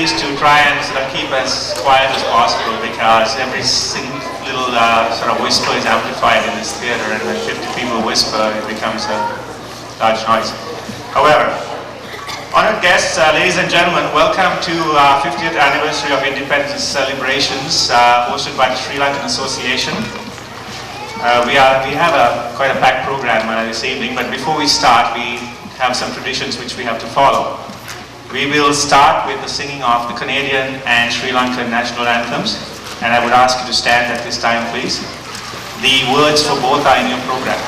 Used to try and sort of keep as quiet as possible because every single little sort of whisper is amplified in this theatre, and when 50 people whisper, it becomes a large noise. However, honored guests, ladies and gentlemen, welcome to 50th anniversary of independence celebrations hosted by the Sri Lankan Association. We have quite a packed program this evening, but before we start, we have some traditions which we have to follow. We will start with the singing of the Canadian and Sri Lankan national anthems, and I would ask you to stand at this time, please. The words for both are in your program.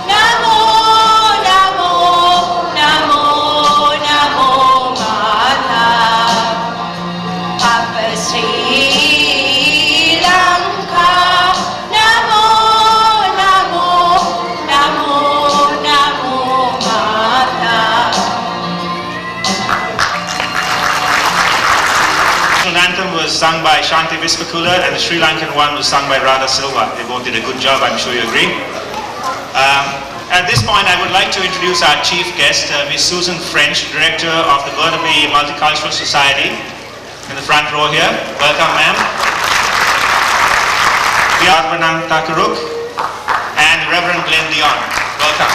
Namo, namo, namo, Mata. was sung by Shanti Vispakula, and the Sri Lankan one was sung by Radha Silva. They both did a good job, I'm sure you agree. At this point, I would like to introduce our chief guest, Ms. Susan French, Director of the Burnaby Multicultural Society, in the front row here. Welcome, ma'am. Arpanang Takaruk and Reverend Glenn Dion. Welcome.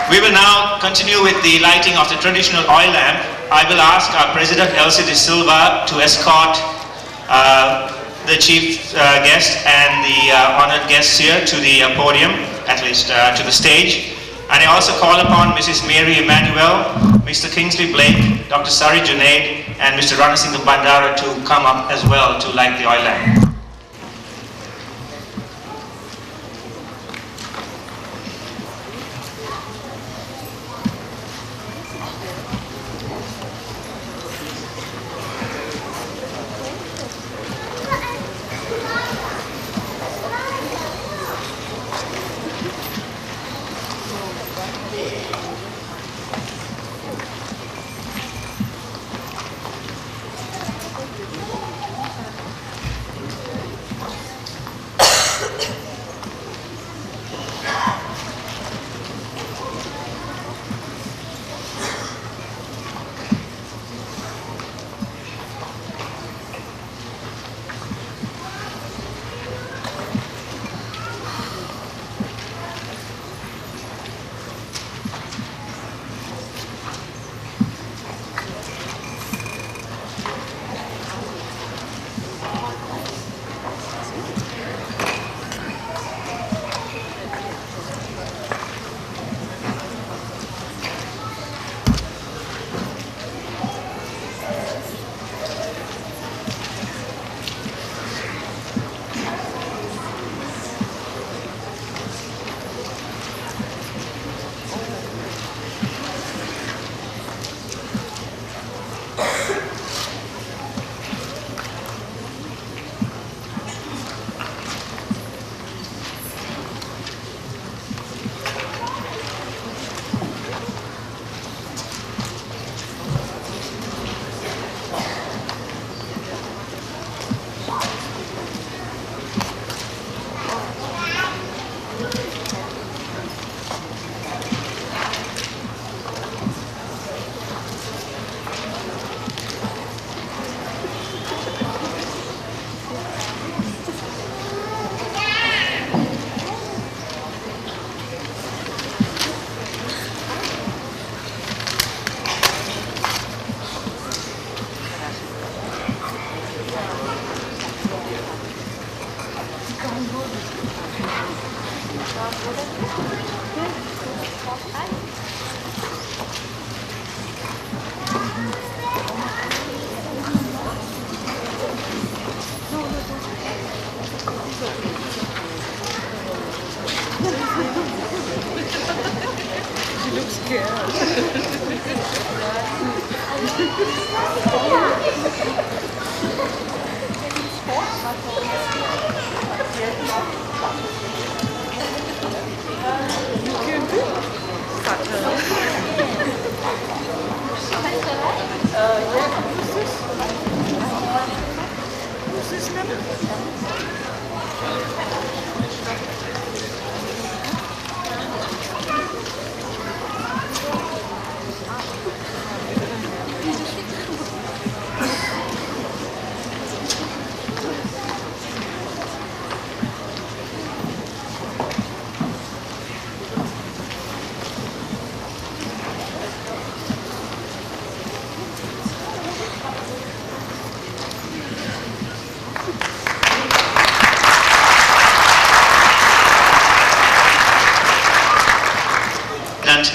We will now continue with the lighting of the traditional oil lamp. I will ask our President Elsie De Silva to escort the chief guest and the honored guests here to the podium, at least to the stage. And I also call upon Mrs. Mary Emmanuel, Mr. Kingsley Blake, Dr. Sari Junaid, and Mr. Ranasinghe Bandara to come up as well to light the oil lamp.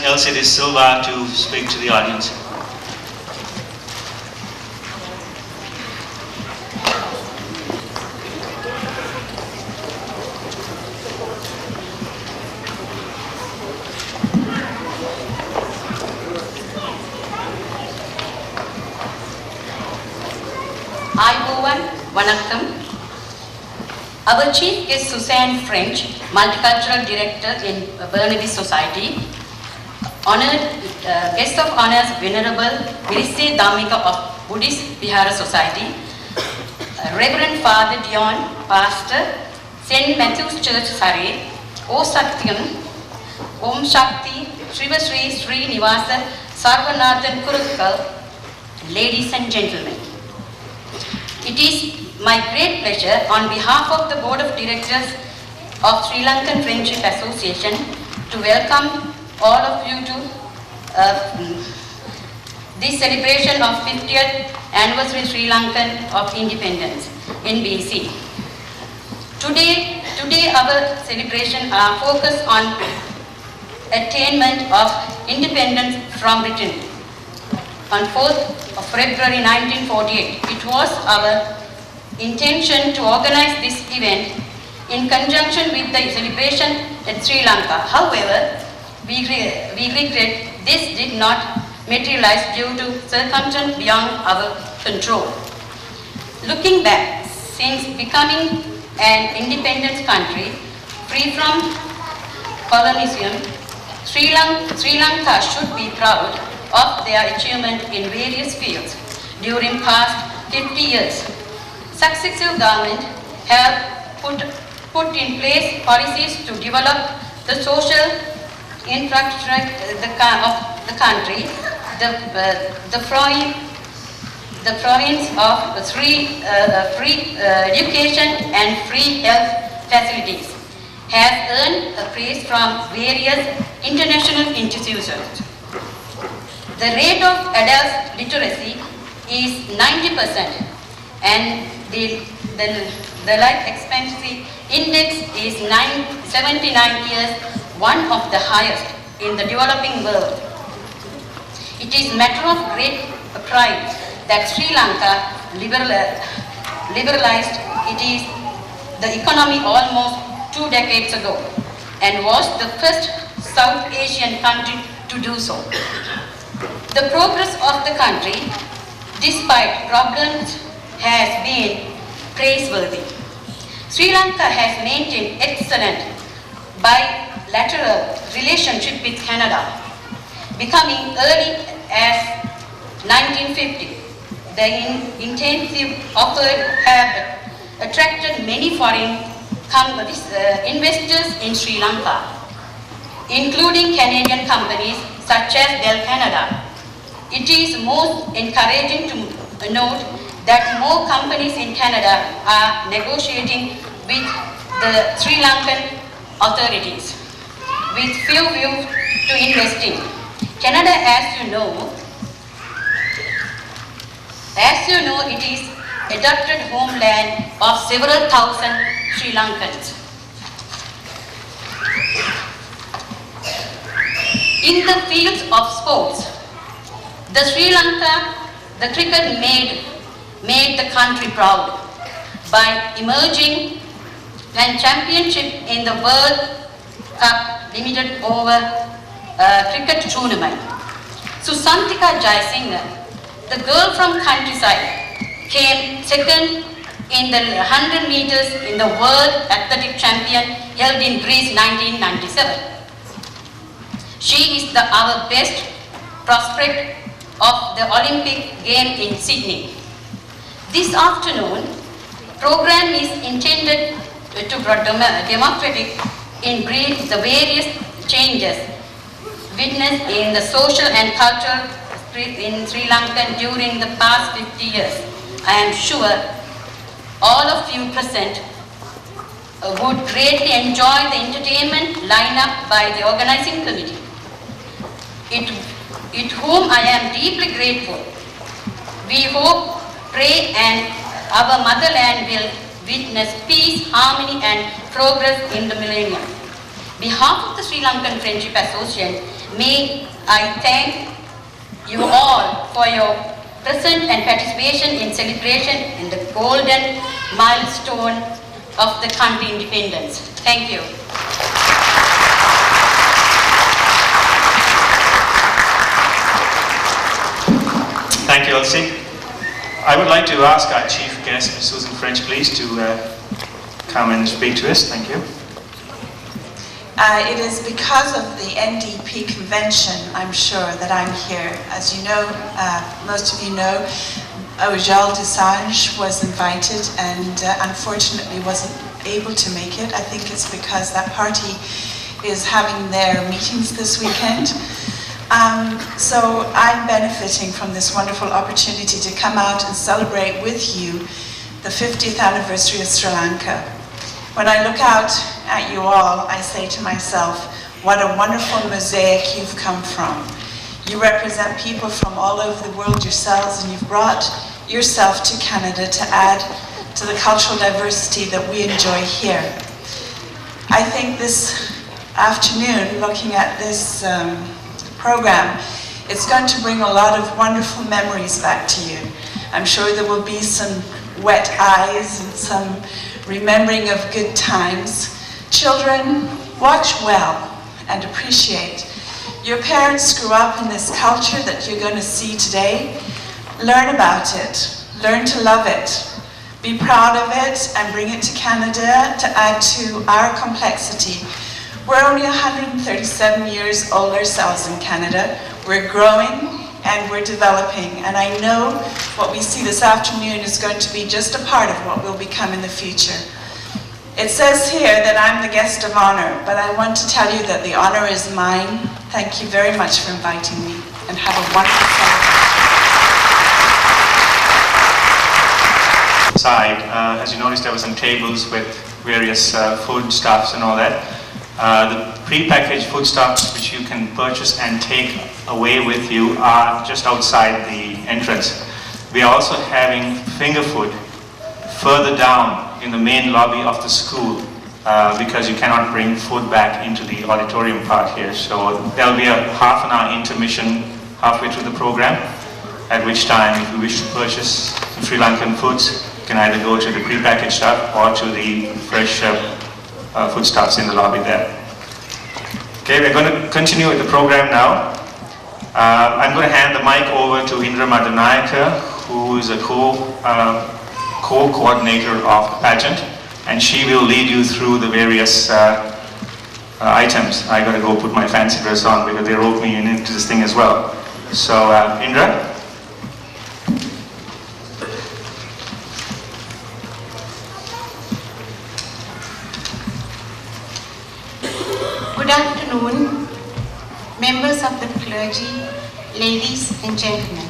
Elsie De Silva to speak to the audience. Vanakkam. Our chief is Suzanne French, Multicultural Director in Burnaby Society. honored guest of honors, Venerable Virise Dhammika of Buddhist Vihara Society, Reverend Father Dion, Pastor, St. Matthew's Church, Surrey, O Satyam, Om Shakti, Shriva Sri Sri Nivasa Sarvanathan Kurukkal, ladies and gentlemen. It is my great pleasure on behalf of the Board of Directors of Sri Lankan Friendship Association to welcome all of you to this celebration of 50th anniversary Sri Lankan of independence in BC. Today our celebration are focused on attainment of independence from Britain. On 4th of February 1948, it was our intention to organize this event in conjunction with the celebration at Sri Lanka. However, we regret this did not materialize due to circumstances beyond our control. Looking back, since becoming an independent country free from colonialism, Sri Lanka should be proud of their achievement in various fields during past 50 years. Successive governments have put in place policies to develop the social infrastructure of the country. The province of free education and free health facilities has earned a praise from various international institutions. The rate of adult literacy is 90% and the life expectancy index is 79 years, one of the highest in the developing world. It is a matter of great pride that Sri Lanka liberalized the economy almost 2 decades ago and was the first South Asian country to do so. The progress of the country, despite problems, has been praiseworthy. Sri Lanka has maintained excellent bilateral relationship with Canada, becoming early as 1950. The intensive efforts have attracted many foreign investors in Sri Lanka, including Canadian companies such as Bell Canada. It is most encouraging to note that more companies in Canada are negotiating with the Sri Lankan authorities with few views to investing. Canada, as you know, it is adopted homeland of several thousand Sri Lankans. In the fields of sports, the Sri Lanka, the cricket made the country proud by emerging and championship in the World Cup limited over cricket tournament. Susantika Jayasinghe, the girl from countryside, came second in the 100 meters in the World Athletic Champion held in Greece 1997. She is our best prospect of the Olympic game in Sydney. This afternoon, program is intended to democratic in brief the various changes witnessed in the social and cultural in Sri Lanka during the past 50 years. I am sure all of you present would greatly enjoy the entertainment lineup by the organizing committee, it whom I am deeply grateful. We hope, pray, and our motherland will witness peace, harmony, and progress in the millennium. On behalf of the Sri Lankan Friendship Association, may I thank you all for your presence and participation in celebration in the golden milestone of the country independence. Thank you. Thank you, Elsie. I would like to ask our chief guest, Ms. Susan French, please, to come and speak to us. Thank you. It is because of the NDP convention, I'm sure, that I'm here. As you know, most of you know, Ojal Desange was invited and unfortunately wasn't able to make it. I think it's because that party is having their meetings this weekend. So I'm benefiting from this wonderful opportunity to come out and celebrate with you the 50th anniversary of Sri Lanka. When I look out at you all, I say to myself, what a wonderful mosaic you've come from. You represent people from all over the world yourselves, and you've brought yourself to Canada to add to the cultural diversity that we enjoy here. I think this afternoon, looking at this program, it's going to bring a lot of wonderful memories back to you. I'm sure there will be some wet eyes and some remembering of good times. Children, watch well and appreciate. Your parents grew up in this culture that you're going to see today. Learn about it. Learn to love it. Be proud of it and bring it to Canada to add to our complexity. We're only 137 years old ourselves in Canada. We're growing and we're developing, and I know what we see this afternoon is going to be just a part of what will become in the future. It says here that I'm the guest of honor, but I want to tell you that the honor is mine. Thank you very much for inviting me, and have a wonderful celebration. Side, as you noticed, there were some tables with various foodstuffs and all that. The pre-packaged foodstuffs which you can purchase and take away with you are just outside the entrance. We are also having finger food further down in the main lobby of the school because you cannot bring food back into the auditorium part here. So there will be a half an hour intermission halfway through the program, at which time if you wish to purchase some Sri Lankan foods, you can either go to the pre-packaged stuff or to the fresh foodstuffs in the lobby there. Okay, we're going to continue with the program now. I'm going to hand the mic over to Indra Madanayake, who is a co-coordinator of the pageant, and she will lead you through the various items. I got to go put my fancy dress on because they roped me into this thing as well. So, Indra? Good afternoon, members of the clergy, ladies and gentlemen.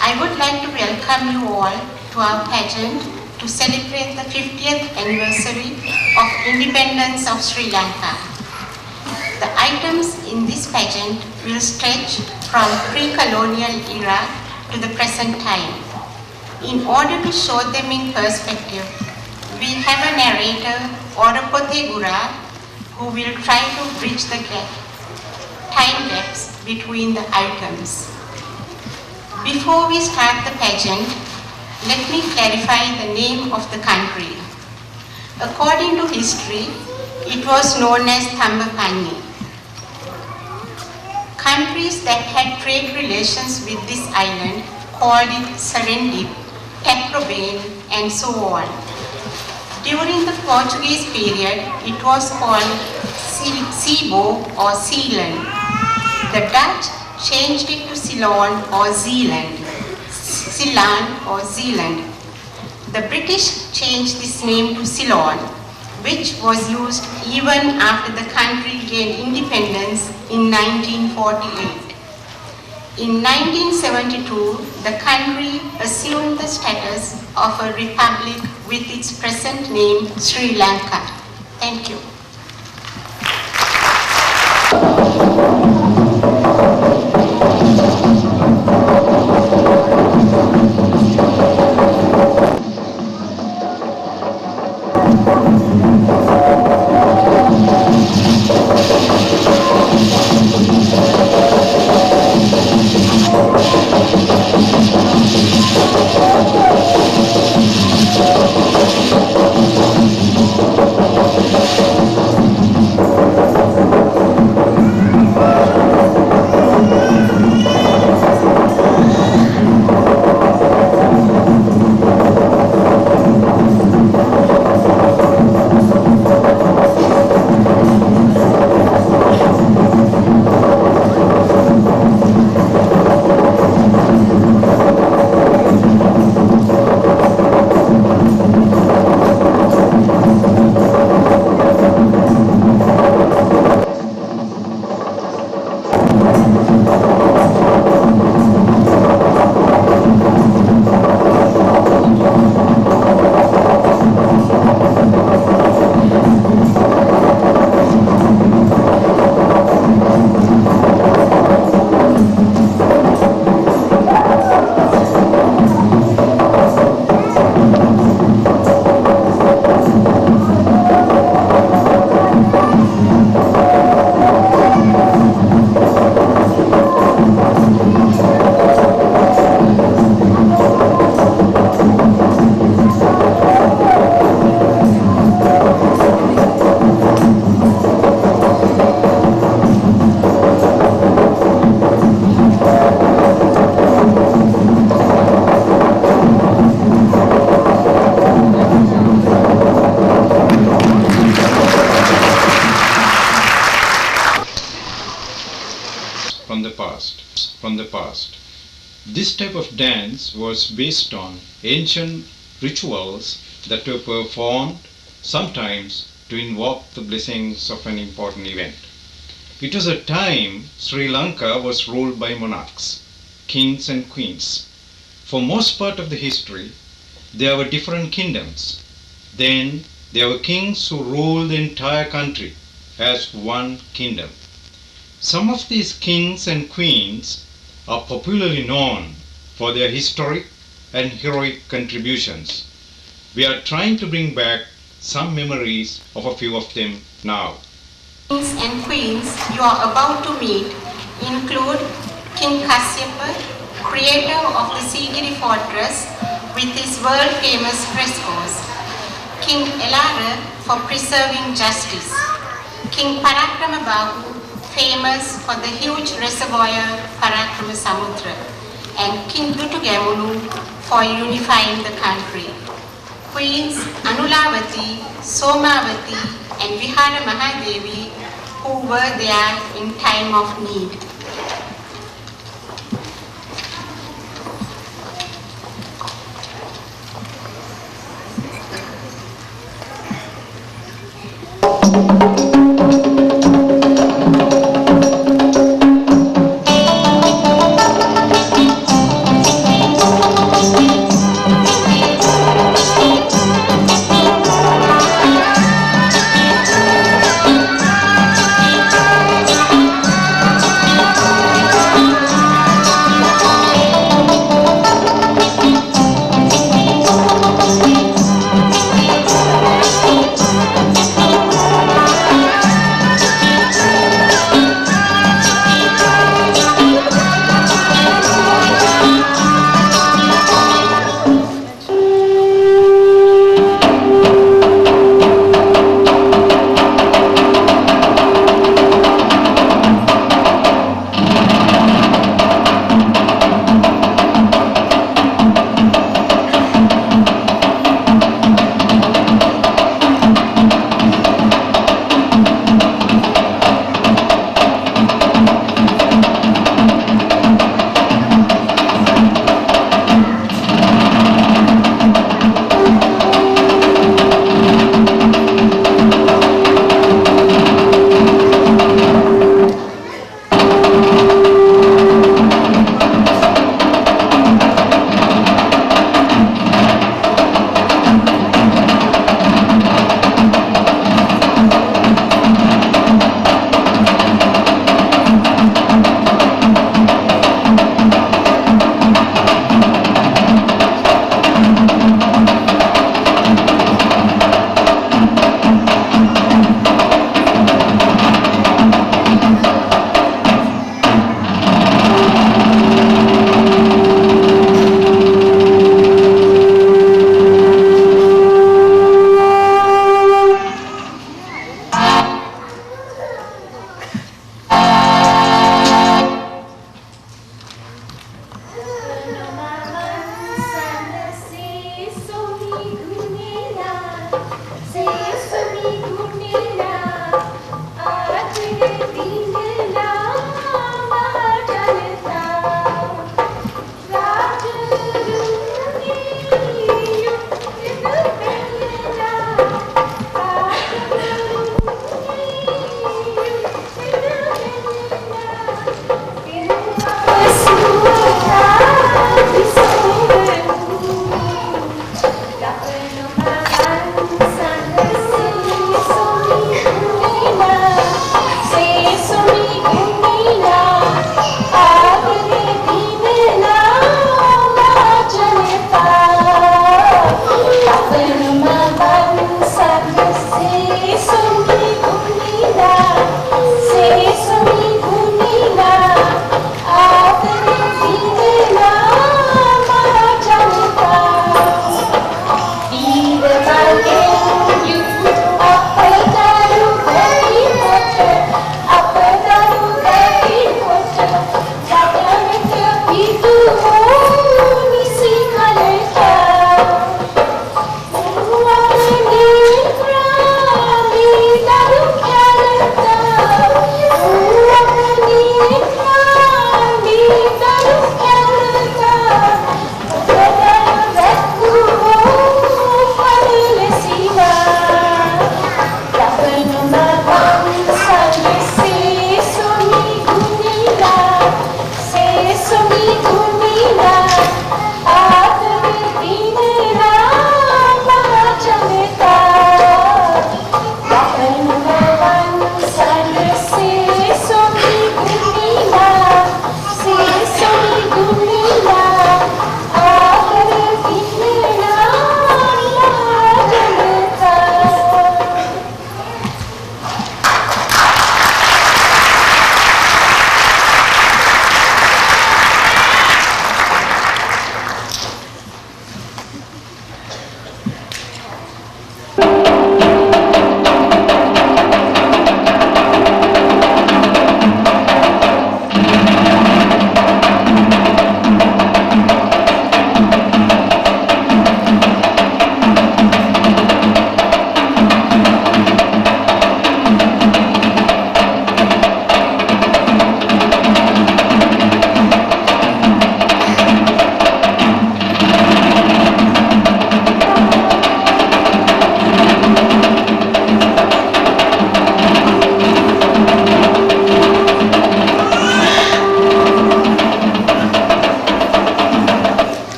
I would like to welcome you all to our pageant to celebrate the 50th anniversary of independence of Sri Lanka. The items in this pageant will stretch from pre-colonial era to the present time. In order to show them in perspective, we have a narrator, Orapothe Gura, who will try to bridge the time gaps between the items. Before we start the pageant, let me clarify the name of the country. According to history, it was known as Thambapani. Countries that had trade relations with this island called it Serendip, Taprobane, and so on. During the Portuguese period, it was called Cebu or Sealand. The Dutch changed it to Ceylon or Zealand. The British changed this name to Ceylon, which was used even after the country gained independence in 1948. In 1972, the country assumed the status of a republic with its present name, Sri Lanka. Thank you. from the past. This type of dance was based on ancient rituals that were performed sometimes to invoke the blessings of an important event. It was a time Sri Lanka was ruled by monarchs, kings and queens. For most part of the history, there were different kingdoms. Then there were kings who ruled the entire country as one kingdom. Some of these kings and queens are popularly known for their historic and heroic contributions. We are trying to bring back some memories of a few of them now. Kings and queens you are about to meet include King Kasyapa, creator of the Sigiri fortress with his world-famous frescoes, King Elara for preserving justice, King Parakramabahu, famous for the huge reservoir Parakrama Samudra, and King Dutugamunu for unifying the country. Queens Anulavati, Somavati, and Vihara Mahadevi, who were there in time of need.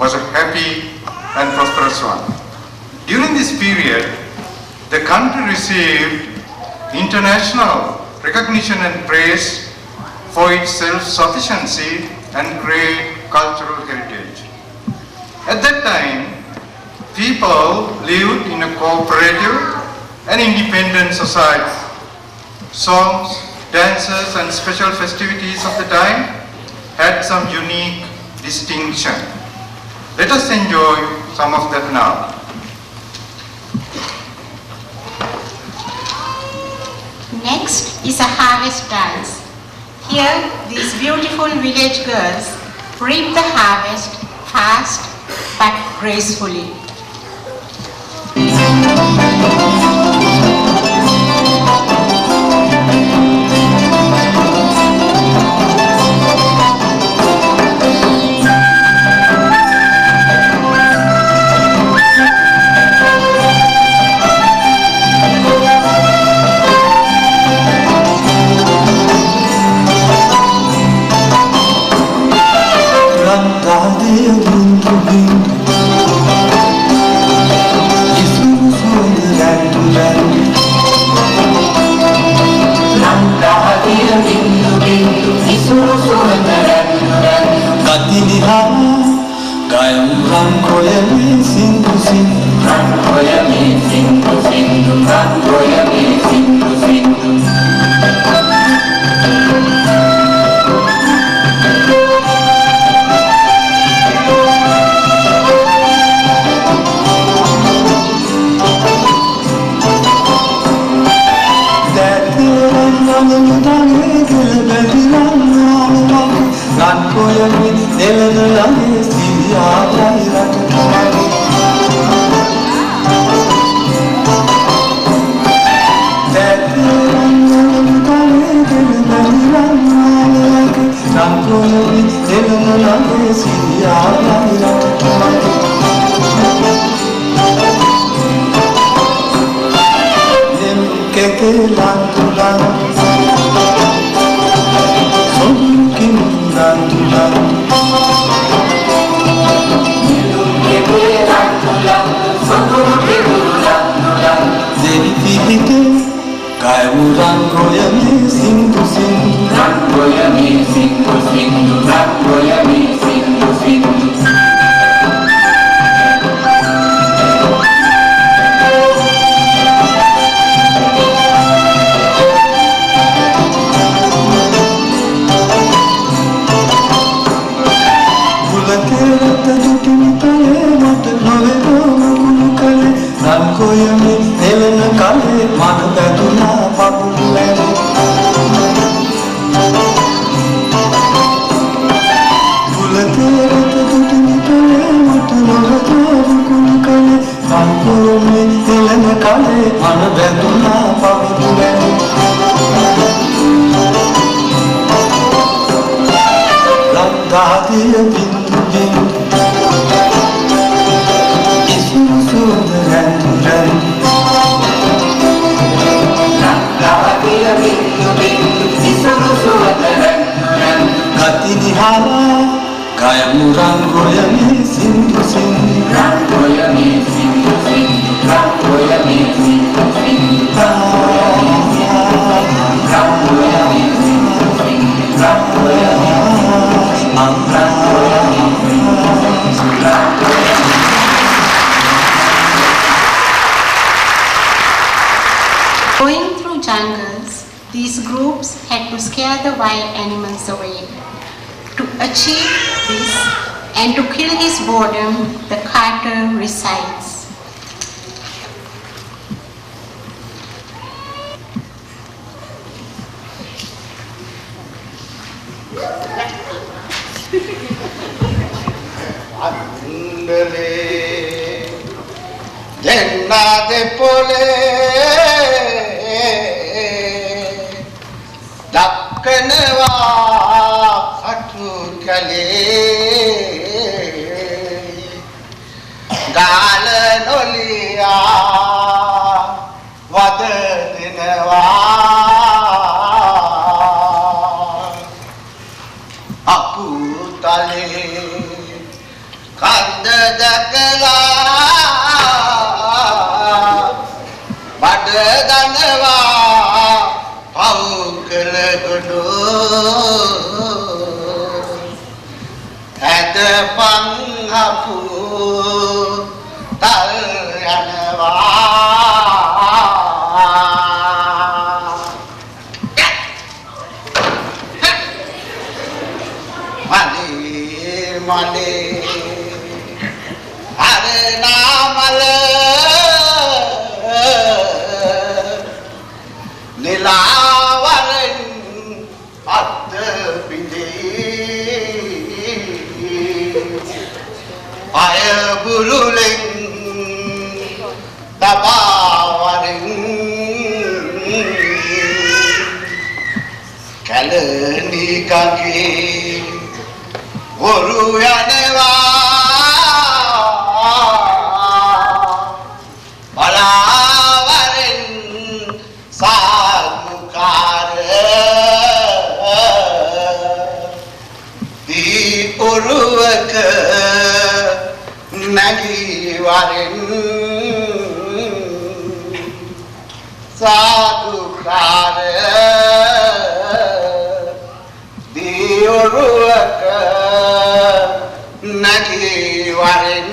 was a happy and prosperous one. During this period, the country received international recognition and praise for its self-sufficiency and great cultural heritage. At that time, people lived in a cooperative and independent society. Songs, dances, and special festivities of the time had some unique distinction. Let us enjoy some of that now. Next is a harvest dance. Here, these beautiful village girls reap the harvest fast but gracefully. Going through jungles, these groups had to scare the wild animals away. To achieve this and to kill his boredom, the carter recites. නැගීවරින් සාදුකාර දියුරුවක නැගීවරින්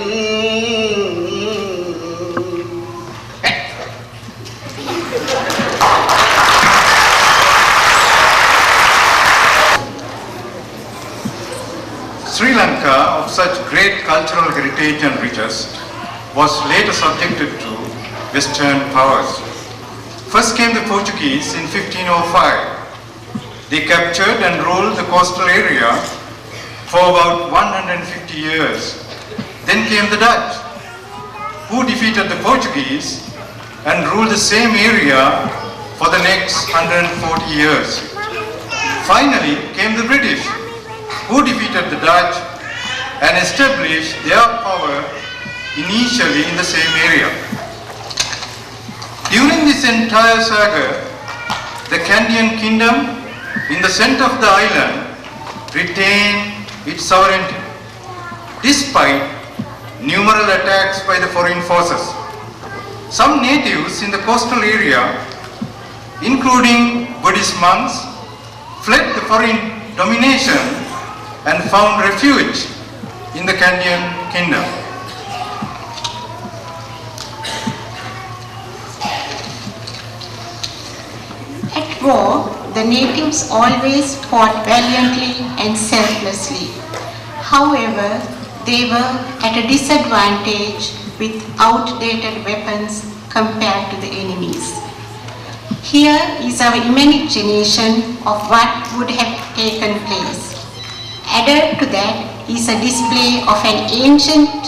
Sri Lanka, of such great cultural heritage and riches, was later subjected to Western powers. First came the Portuguese in 1505. They captured and ruled the coastal area for about 150 years. Then came the Dutch, who defeated the Portuguese and ruled the same area for the next 140 years. Finally came the British, who defeated the Dutch and established their power initially in the same area. During this entire saga, the Kandyan kingdom in the center of the island retained its sovereignty, despite numerous attacks by the foreign forces. Some natives in the coastal area, including Buddhist monks, fled the foreign domination and found refuge in the Kandyan kingdom. At war, the natives always fought valiantly and selflessly. However, they were at a disadvantage with outdated weapons compared to the enemies. Here is our imagination of what would have taken place. Added to that is a display of an ancient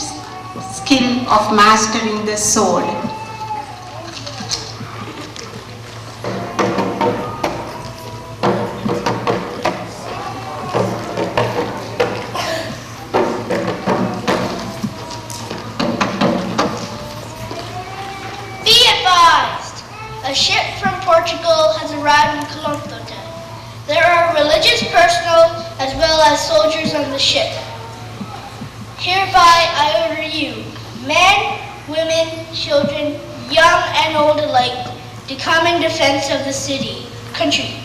skill of mastering the sword. Be advised, a ship from Portugal has arrived in Colombo. There are religious personnel as well as soldiers on the ship. Hereby I order you, men, women, children, young and old alike, to come in defense of the country.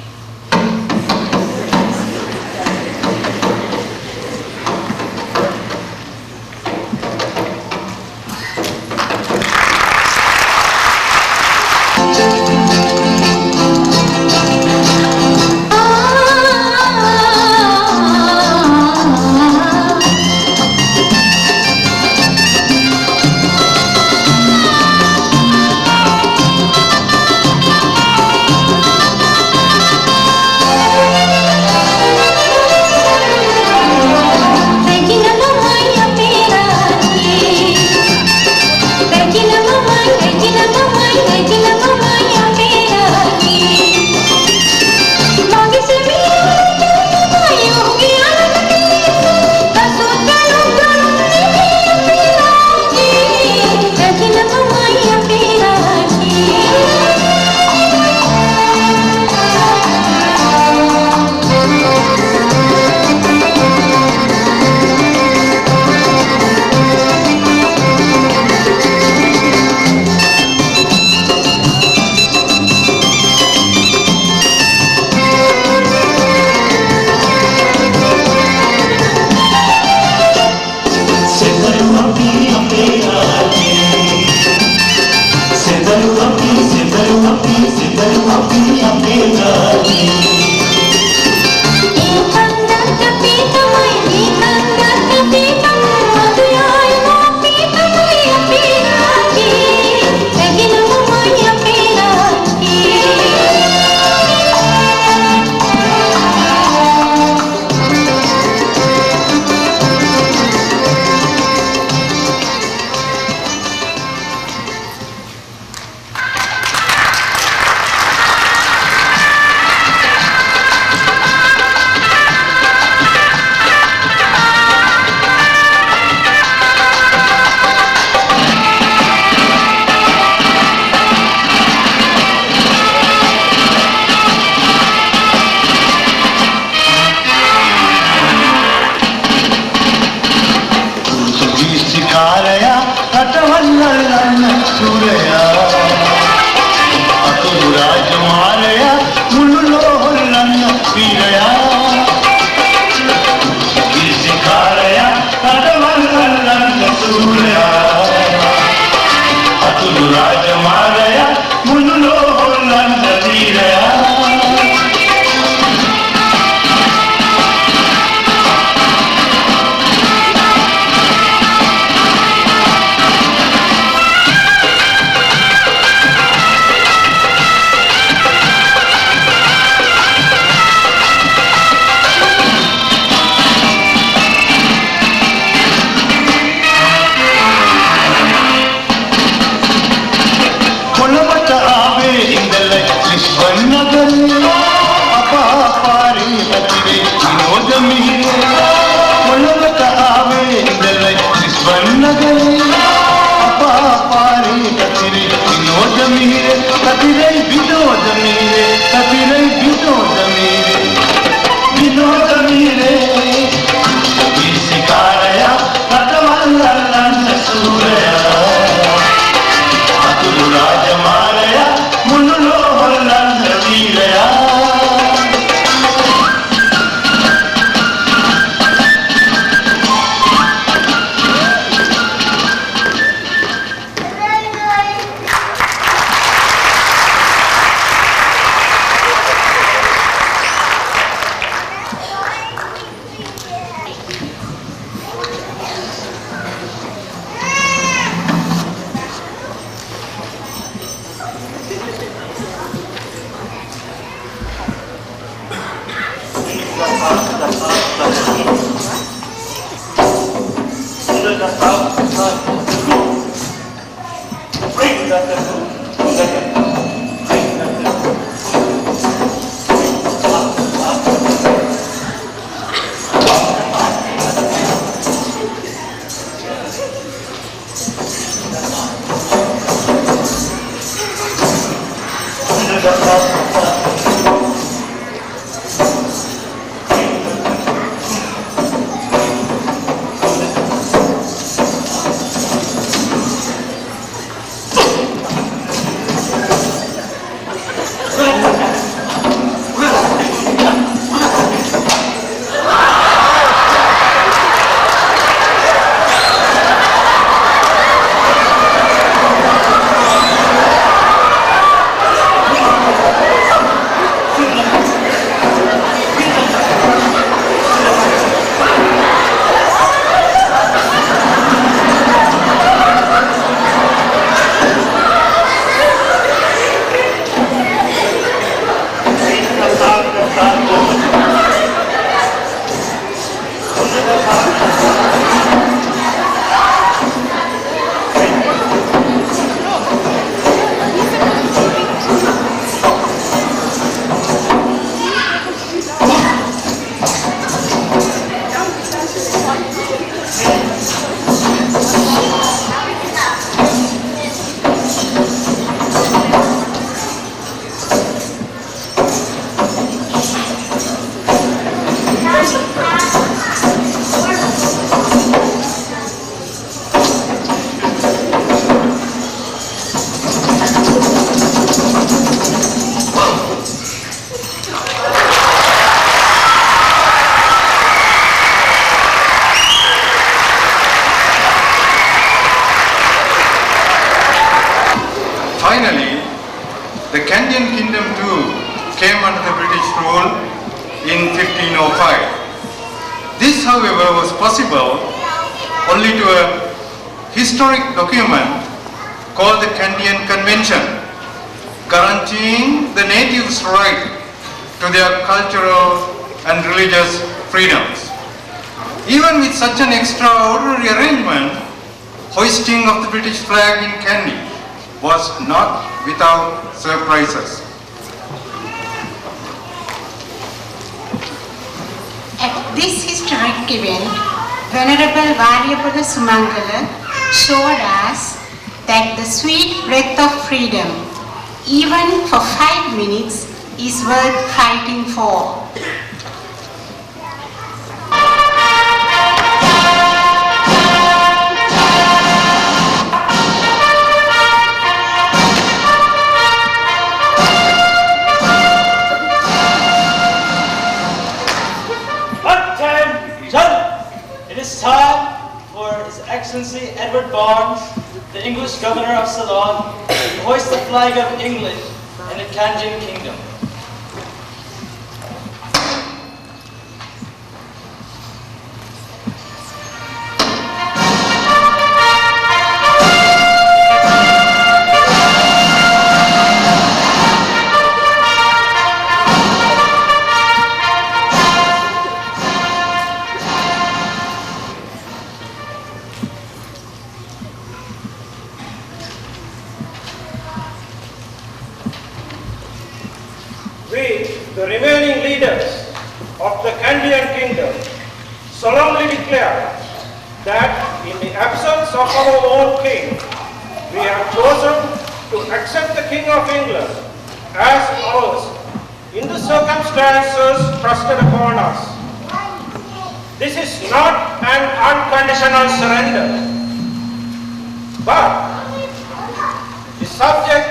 Finally, the Candian kingdom too came under the British rule in 1505. This, however, was possible only to a historic document called the Candian Convention, guaranteeing the natives' right to their cultural and religious freedoms. Even with such an extraordinary arrangement, hoisting of the British flag in Kandy was not without surprises. At this historic event, Venerable Variapada Sumangala showed us that the sweet breath of freedom, even for 5 minutes, is worth fighting for. It is time for His Excellency Edward Barnes, the English Governor of Ceylon, to hoist the flag of England and the Kandian Kingdom. We, the remaining leaders of the Kandian kingdom, solemnly declare that in the absence of our own king, we have chosen to accept the King of England as ours in the circumstances trusted upon us. This is not an unconditional surrender, but is subject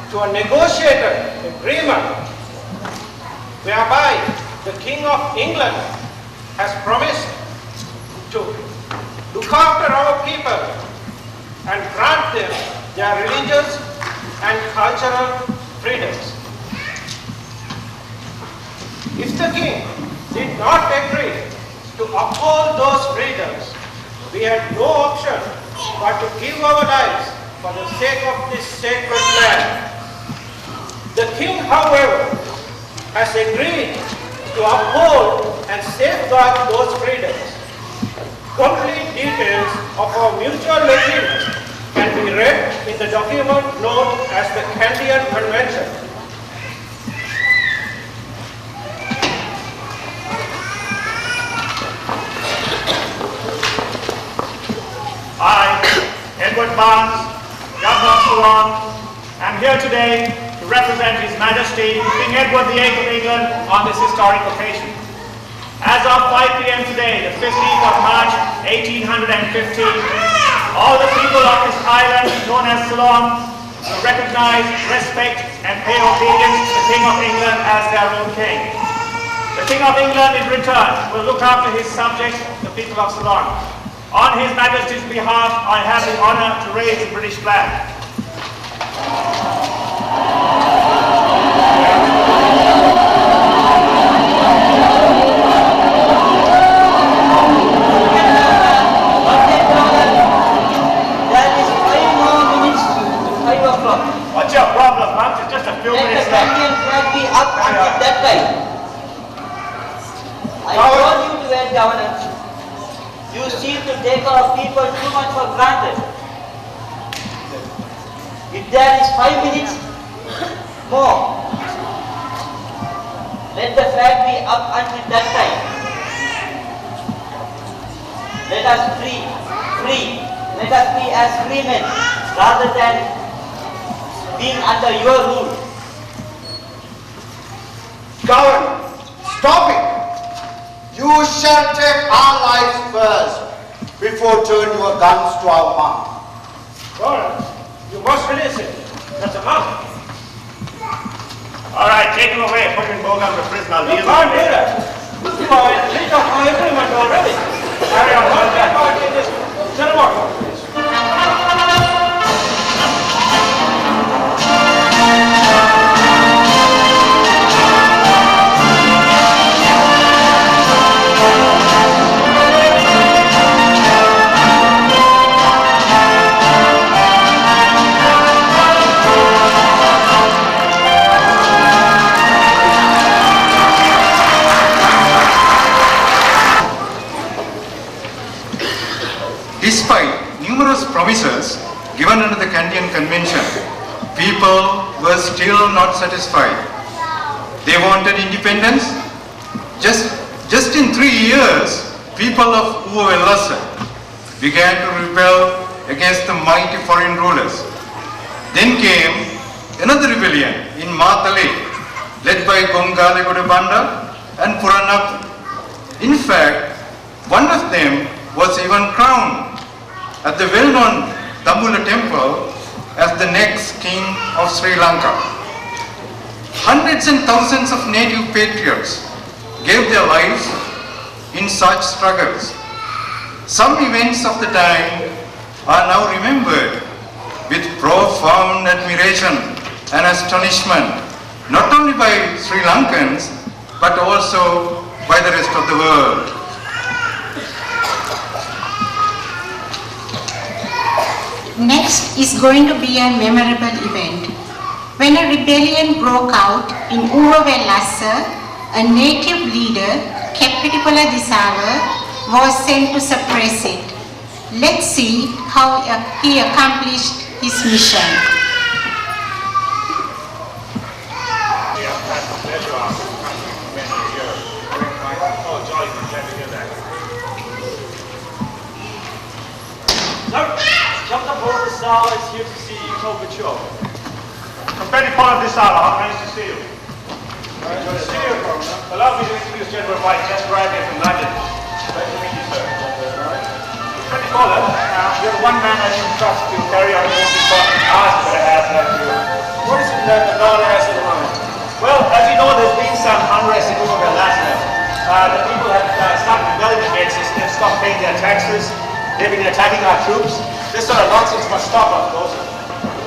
to a negotiated agreement whereby the King of England has promised to look after our people and grant them their religious and cultural freedoms. If the King did not agree to uphold those freedoms, we had no option but to give our lives for the sake of this sacred land. The King, however, has agreed to uphold and safeguard those freedoms. Complete details of our mutual agreement can be read in the document known as the Kandyan Convention. I, Edward Barnes, Governor of Ceylon, am here today to represent His Majesty King Edward VIII of England on this historic occasion. As of 5 p.m. today, the 15th of March, 1815, all the people of this island known as Ceylon will recognize, respect, and pay obedience to the King of England as their own king. The King of England, in return, will look after his subjects, the people of Ceylon. On His Majesty's behalf, I have the honor to raise the British flag. What's your problem, Monk? It's just a few minutes left. Let the Kandyan flag be up until that time. I told you to that, Governor. You seem to take our people too much for granted. If there is 5 minutes more, let the flag be up until that time. Let us free. Let us be as free men rather than being under your rule. Governor, stop it! You shall take our lives first before turning your guns to our monk. Governor, you must release him. That's a monk. All right, take him away. Put him in Bogam to prison. I'll You deal can't with do him. that. You are in breach of my agreement already. Carry on, Tell him what, please. Despite numerous promises given under the Kandyan Convention, people were still not satisfied. They wanted independence. Just in 3 years, people of Uvalasa began to rebel against the mighty foreign rulers. Then came another rebellion in Matale, led by Gongale Godabanda and Puranapu. In fact, one of them was even crowned at the well-known Tambula temple as the next king of Sri Lanka. Hundreds and thousands of native patriots gave their lives in such struggles. Some events of the time are now remembered with profound admiration and astonishment, not only by Sri Lankans, but also by the rest of the world. Next is going to be a memorable event. When a rebellion broke out in Uvavelassa, a native leader, Kepitipula Disava, was sent to suppress it. Let's see how he accomplished his mission. Captain Paul Desala is here to see you. Kovachev. Company Paul Desala, how nice to see you. Nice to see you, Governor. Allow me to introduce General White, just arrived here from London. Pleasure to meet you, sir. Company Paul, you're the one man I can trust to carry out the most important task that I have left to you. What is it that the Governor has in mind? Well, as you know, there's been some unrest in Uvavelassa. The people have started rebelling against us. They've stopped paying their taxes. They've been attacking our troops. This sort of nonsense must stop, of course.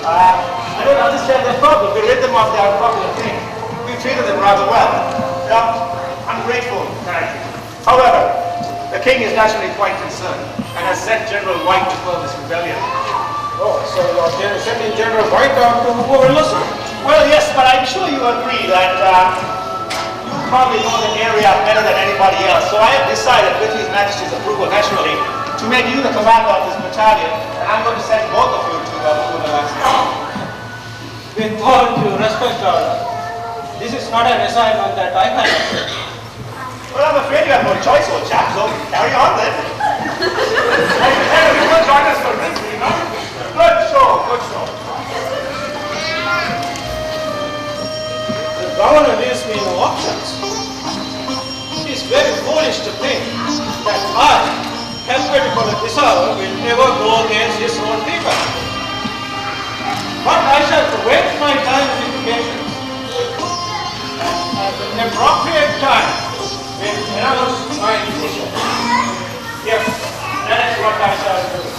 I don't understand their problem. We rid them of their unpopular king. We treated them rather well. They are ungrateful characters. However, the king is naturally quite concerned and has sent General White to quell this rebellion. Oh, so you're sending General White down to Uvalasa? Well, yes, but I'm sure you agree that you probably know the area better than anybody else. So I have decided, with His Majesty's approval, naturally, to make you the commander of this battalion, and I'm going to send both of you to the With all due respect, this is not an assignment that I can accept. Well, I'm afraid you have no choice, old chap, so carry on then. You will join us for this, you know? Good show, good show. The governor leaves me no options. It is very foolish to think that I, helpful officer, will ever go against his own people. But I shall waste my time with patience. And at an appropriate time, will announce my decision. Yes, that is what I shall do.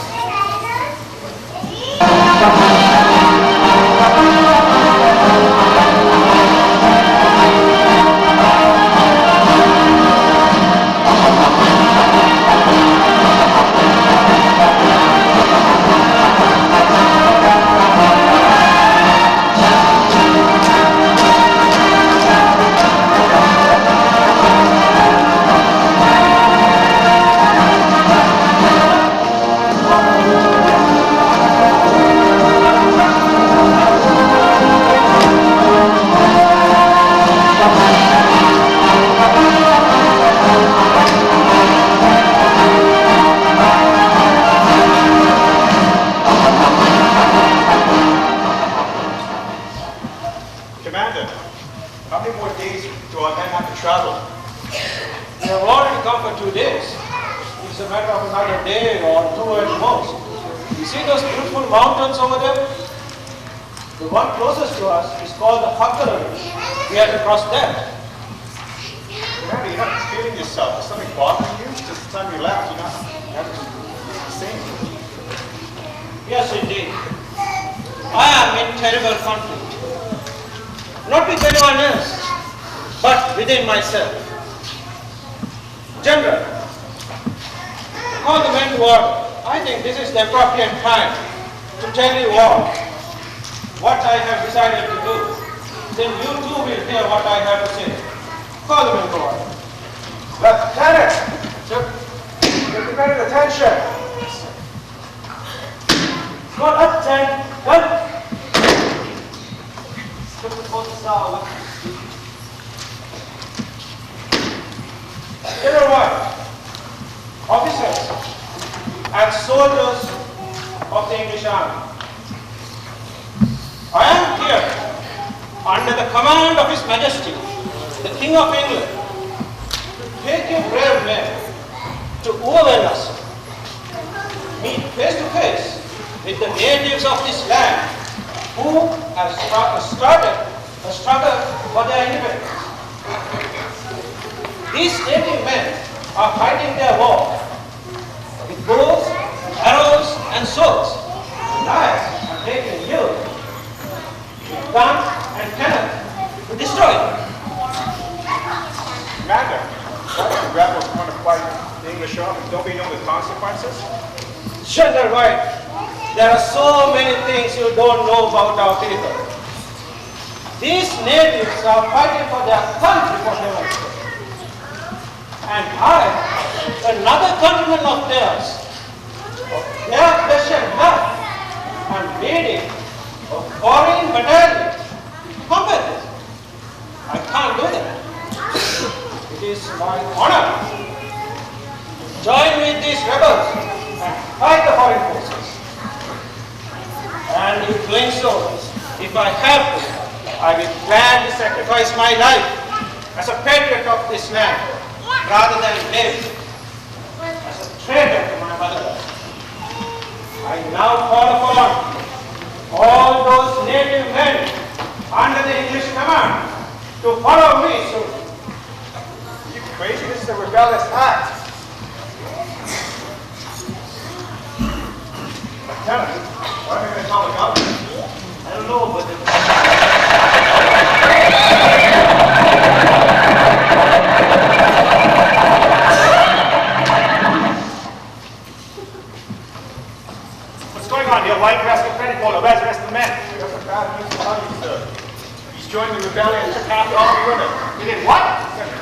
Joined the rebellion and took half the army with him. You did what?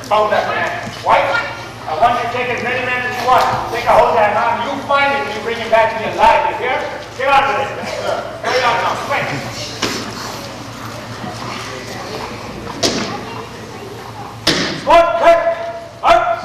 Told that man. White? I want you to take as many men as you one. Take a hold of that arm. You find it and you bring him back to me alive. You hear? Get on with it. Hurry on now. Quick. What? Up.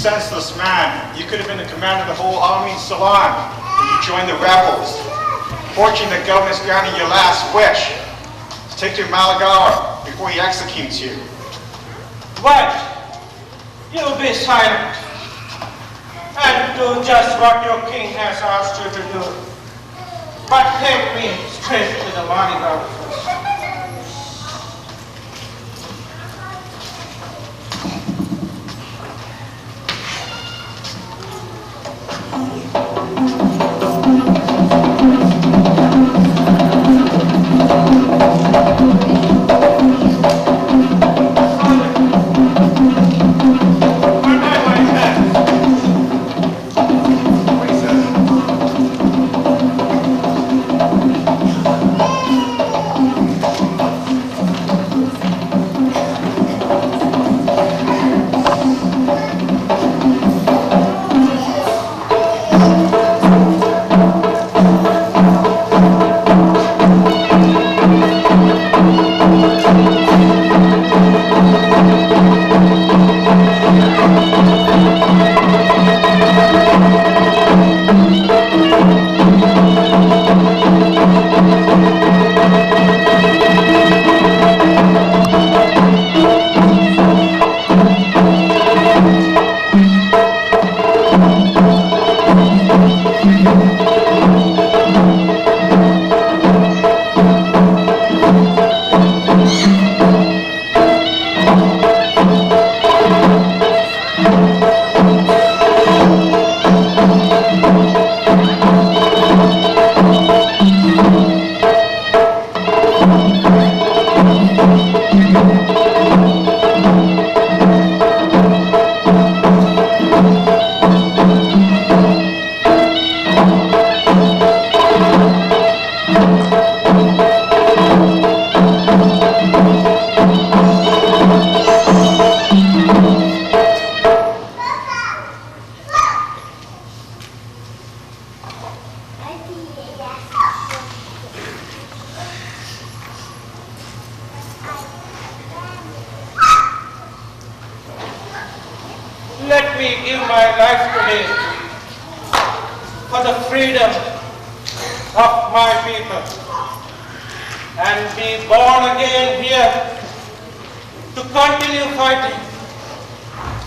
Senseless man. You could have been the commander of the whole army in Ceylon, but you joined the rebels. Fortunately, the governor's granted your last wish. Take to Malagar before he executes you. What? You be silent and do just what your king has asked you to do. But take me straight to the Malagar first. Let me give my life today for the freedom of my people and be born again here to continue fighting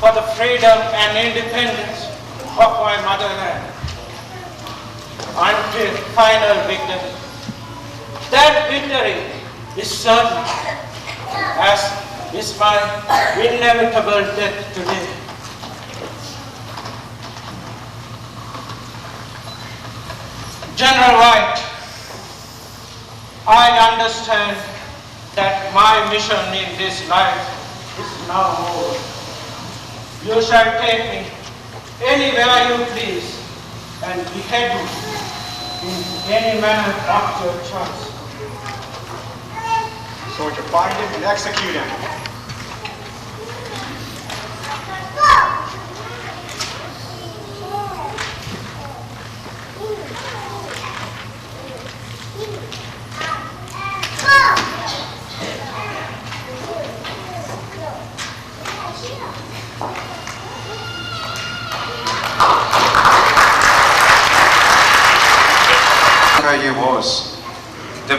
for the freedom and independence of my motherland until final victory. That victory is certain, as is my inevitable death today. General White, I understand that my mission in this life is now over. You shall take me anywhere you please and behead me in any manner of your choice. So to find him and execute him.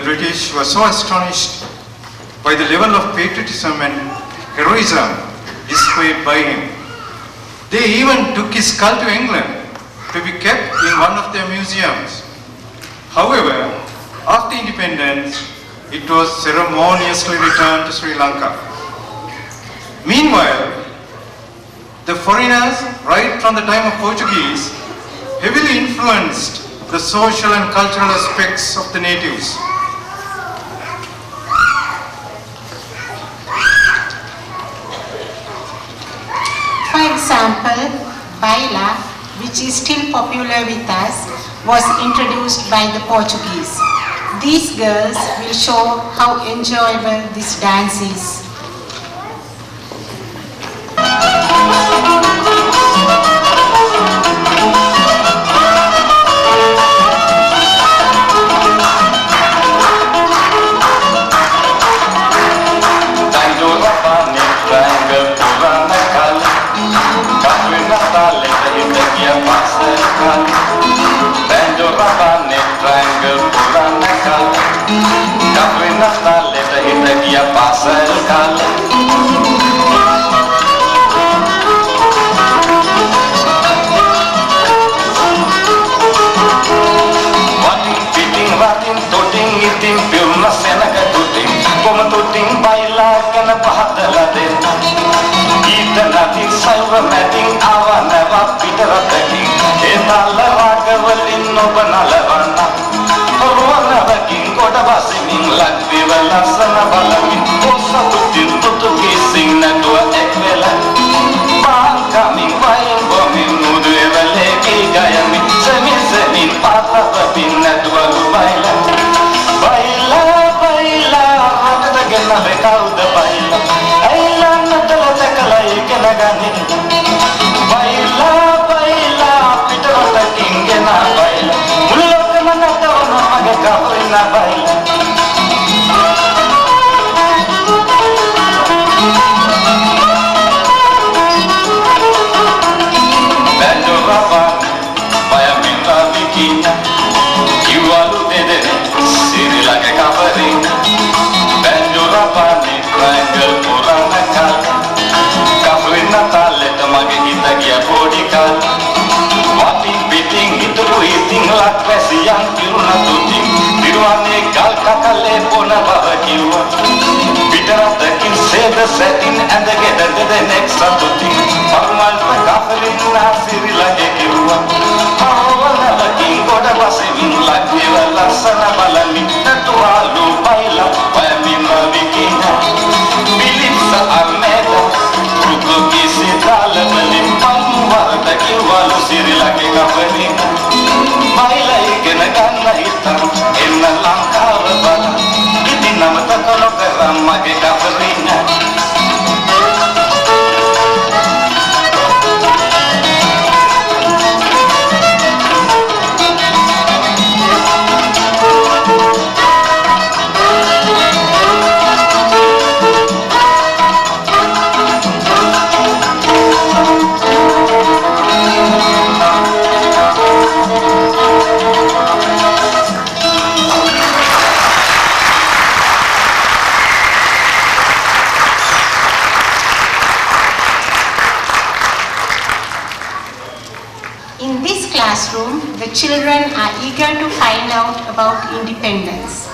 British were so astonished by the level of patriotism and heroism displayed by him. They even took his skull to England to be kept in one of their museums. However, after independence, it was ceremoniously returned to Sri Lanka. Meanwhile, the foreigners, right from the time of Portuguese, heavily influenced the social and cultural aspects of the natives. For example, baila, which is still popular with us, was introduced by the Portuguese. These girls will show how enjoyable this dance is. Setting and the gather to the next of the thing. Formal to Catherine, Sri Lanka. However, King got a saving like the Lasana Balani, Natualu, Baila, Pamina Vikina. Beliefs are made of Rukuki, Sitala, Pamu, the Kiwalu, Sri Lanka. Baila, Ganagana, in the Lanka, Namata Ramage Catherine. The children are eager to find out about independence.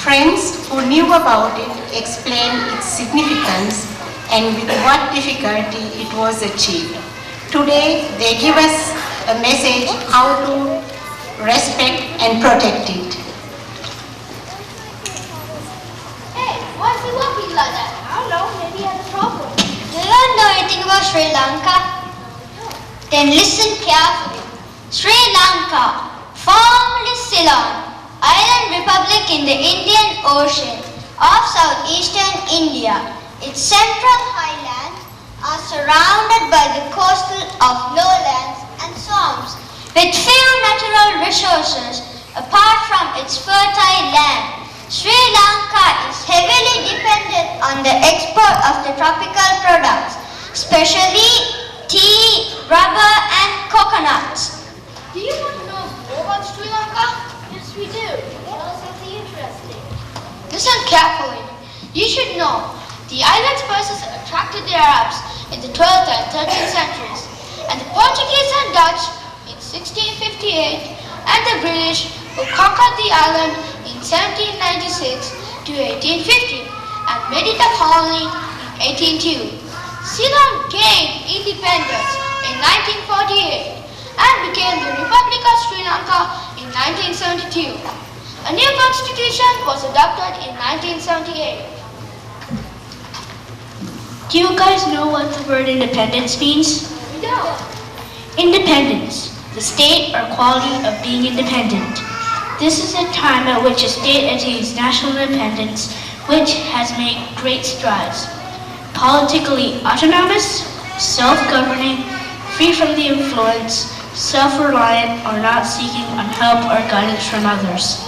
Friends who knew about it explained its significance and with what difficulty it was achieved. Today, they give us a message how to respect and protect it. Hey, why is he walking like that? I don't know, maybe he has a problem. Do you know anything about Sri Lanka? Then listen carefully. Sri Lanka, formerly Ceylon, island republic in the Indian Ocean of southeastern India. Its central highlands are surrounded by the coastal of lowlands and swamps with few natural resources apart from its fertile land. Sri Lanka is heavily dependent on the export of the tropical products, especially tea, rubber and coconuts. Do you want to know more about Sri Lanka? Yes, we do. Tell us something interesting. Listen carefully. You should know the island first attracted the Arabs in the 12th and 13th centuries, and the Portuguese and Dutch in 1658, and the British who conquered the island in 1796 to 1850 and made it a colony in 1802. Ceylon gained independence in 1948 and became the Republic of Sri Lanka in 1972. A new constitution was adopted in 1978. Do you guys know what the word independence means? No. Independence, the state or quality of being independent. This is a time at which a state attains national independence, which has made great strides. Politically autonomous, self-governing, free from the influence, self-reliant, or not seeking on help or guidance from others.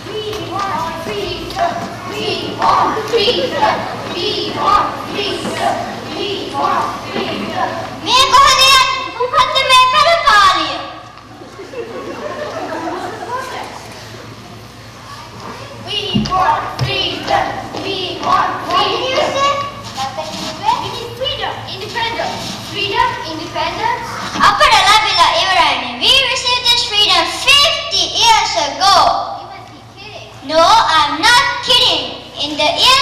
We want freedom. We want freedom. We want freedom. We want freedom. මේ කොහොමද යන්නේ? මොකද්ද මේ පළපාලිය? We want freedom. We want freedom. We need freedom. Independence. Freedom, independence. අපට ලැබිලා ඉවරයි. We received this freedom 50 years ago. You must be kidding. No, I'm not kidding. In the year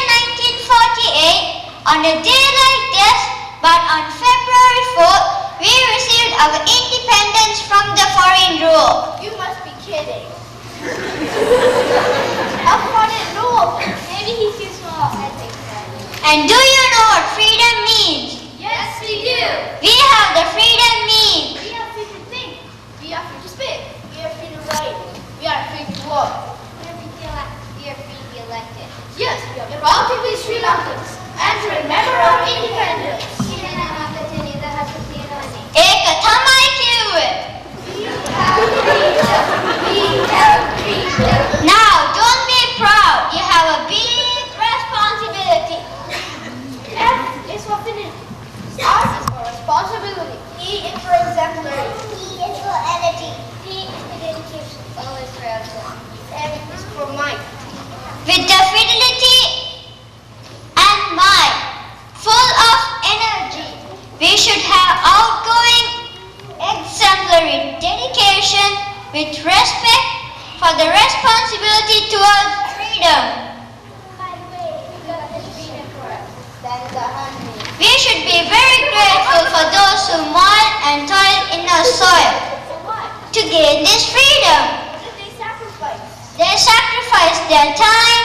1948, on a day like this, but on February 4th, we received our independence from the foreign rule. You must be kidding. A foreign rule. Maybe he feels small. I think so. And do you know what freedom means? Yes, we do. We have the freedom means. We are free to think. We are free to speak. We are free to write. We are free to walk. We are free to be elected. Yes, we are proud to be Sri Lankans and to remember our independence. ඒක තමයි කිව්වේ. We have freedom. We have freedom. Now, don't be proud. You have a big responsibility. F is for finish. R is for responsibility. E is for exemplary. E is for energy. P is for dedication. O is for effort. M is for might. With the fidelity and might, full of energy, we should have outgoing, exemplary dedication with respect for the responsibility towards freedom. By the way, God has freedom for us. That is our honey. We should be very grateful for those who moil and toil in our soil to gain this freedom. What did they sacrifice? They sacrificed their time,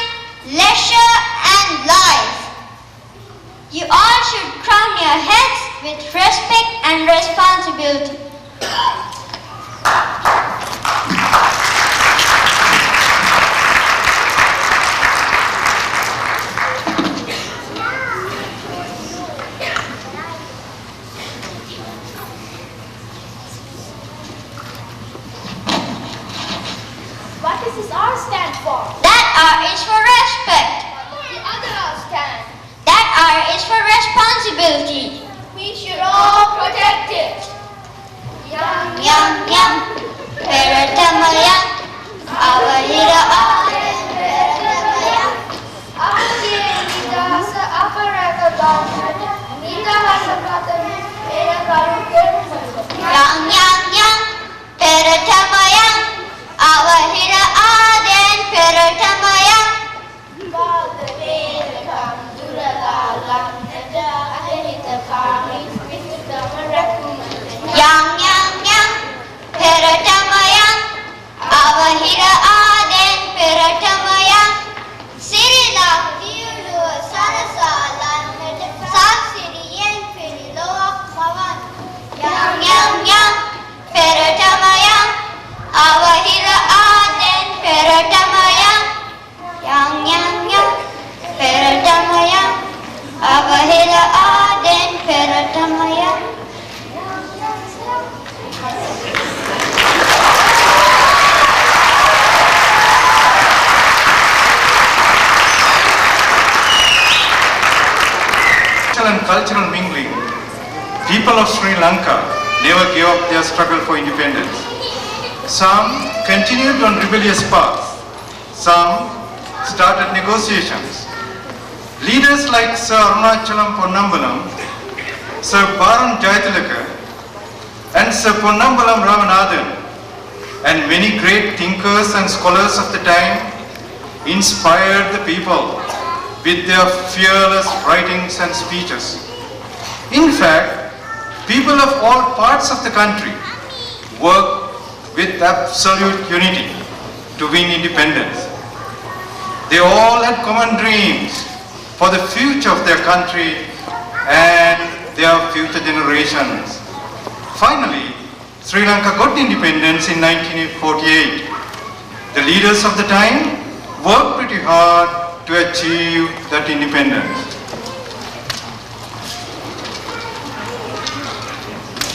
leisure, and life. You all should crown your heads with respect and responsibility. What does this R stand for? That R is for respect. The other R stand. That R is for responsibility. We should all protect it. Yang, yang, yang, Peratama, Avahira, Peratama, Nidahasa, Aparaka, Nidahasa, Yang, yang, yang, Peratama, Avahira, Aden, Peratama, Yang, yang, yang, Peratamayang, Avahira Aden, Peratamayang, Sirila, Tiulu, Sarasalan, Saksiri, Yen, Piniloak, Mawan, Yang, yang, yang, Peratamayang, Avahira Aden, Peratamayang, Yang, yang, yang, Peratamayang, Avahira Aden, Peratamayang. And cultural mingling, people of Sri Lanka never gave up their struggle for independence. Some continued on rebellious paths. Some started negotiations. Leaders like Sir Arunachalam Ponnambalam, Sir Baron Jayatilaka, and Sir Ponnambalam Ramanathan, and many great thinkers and scholars of the time inspired the people with their fearless writings and speeches. In fact, people of all parts of the country worked with absolute unity to win independence. They all had common dreams for the future of their country and their future generations. Finally, Sri Lanka got independence in 1948. The leaders of the time worked pretty hard to achieve that independence.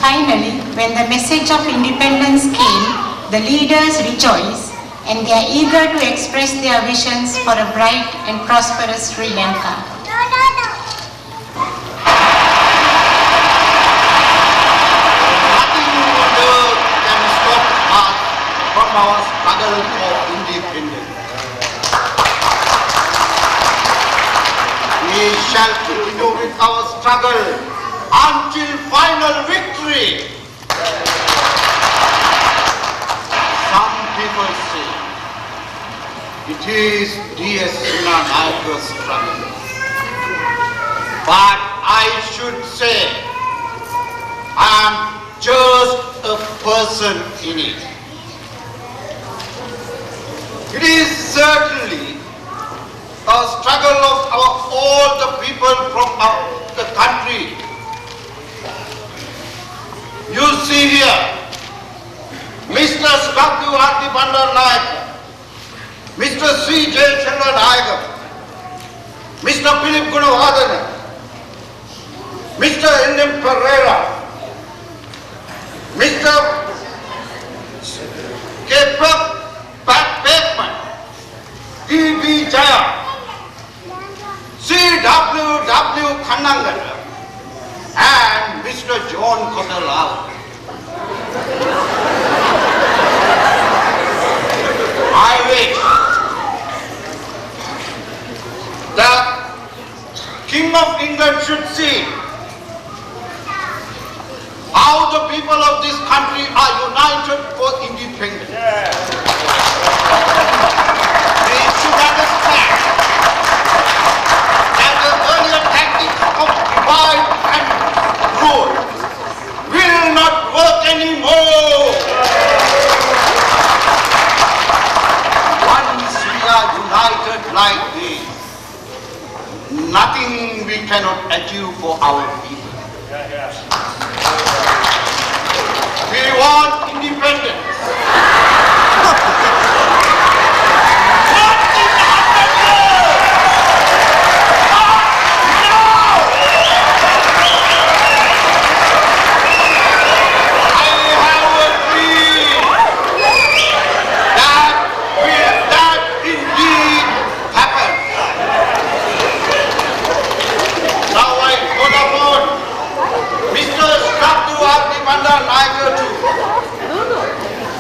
Finally, when the message of independence came, the leaders rejoiced and they are eager to express their visions for a bright and prosperous Sri Lanka. Nothing on earth can stop us from our struggle for independence. We shall continue with our struggle until final victory. Some people say it is D.S. Madanayaka's struggle. But I should say I am just a person in it. It is certainly a struggle of all the people from the country. You see here, Mr. W. Bandaranaike, Mr. C. J. Chandranayake, Mr. Philip Gunawardena, Mr. N.M. Pereira, Mr. K. Pat Bateman, E.B. Jaya, C. W. Kannangala, and Mr. John Kotalal. I wish the King of England should see how the people of this country are united for independence. They should understand that the earlier tactics of divide and rule will not work anymore. Once we are united like this, nothing we cannot achieve for our people. We want independence.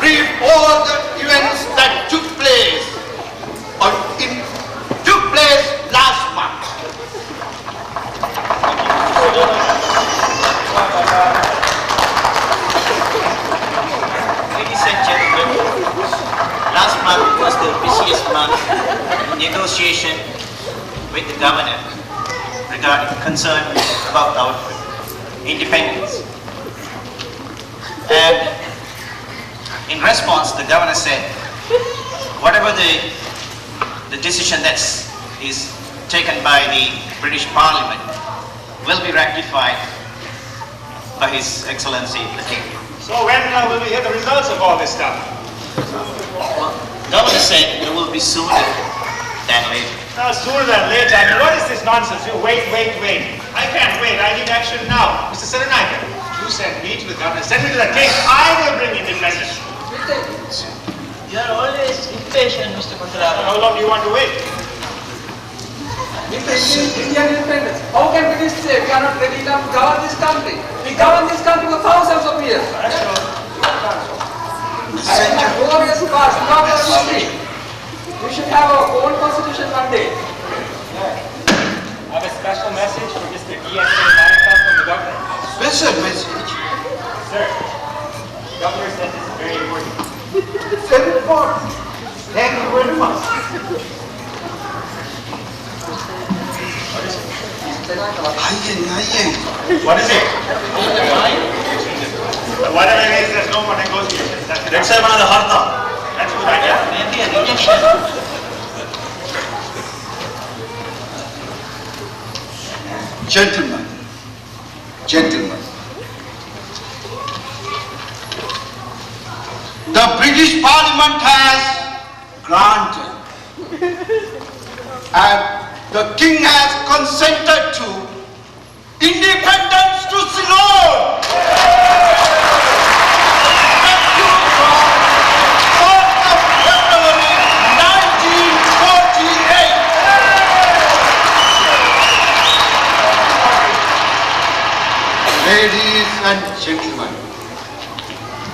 Brief all the events that took place last month. Ladies and gentlemen, last month was the busiest month in negotiation with the governor regarding concern about our independence. And in response, the governor said, whatever the decision that is taken by the British Parliament will be ratified by His Excellency the King. So when will we hear the results of all this stuff? Well, the governor said it will be sooner than later. Sooner than later? I mean, what is this nonsense? You wait. I can't wait. I need action now. Mr. Saranayake, you send me to the governor. Send me to the king. I will bring independence. You are always impatient, Mr. Kontara. How long do you want to wait? Indian independence. How can British say we are not ready enough to govern this country? We govern this country for thousands of years. And a glorious past throughout our history. We should have our own constitution one day. I have a special message for Mr. D.S. Malika from the governor. Special message? Sir, the governor says this is very important. Very important. Thank you very much. What is it? Whatever it is, there's no more negotiations. Let's have another harta. That's a good idea. Maybe a rejection. Gentlemen, the British Parliament has granted and the King has consented to independence to Ceylon. Ladies and gentlemen,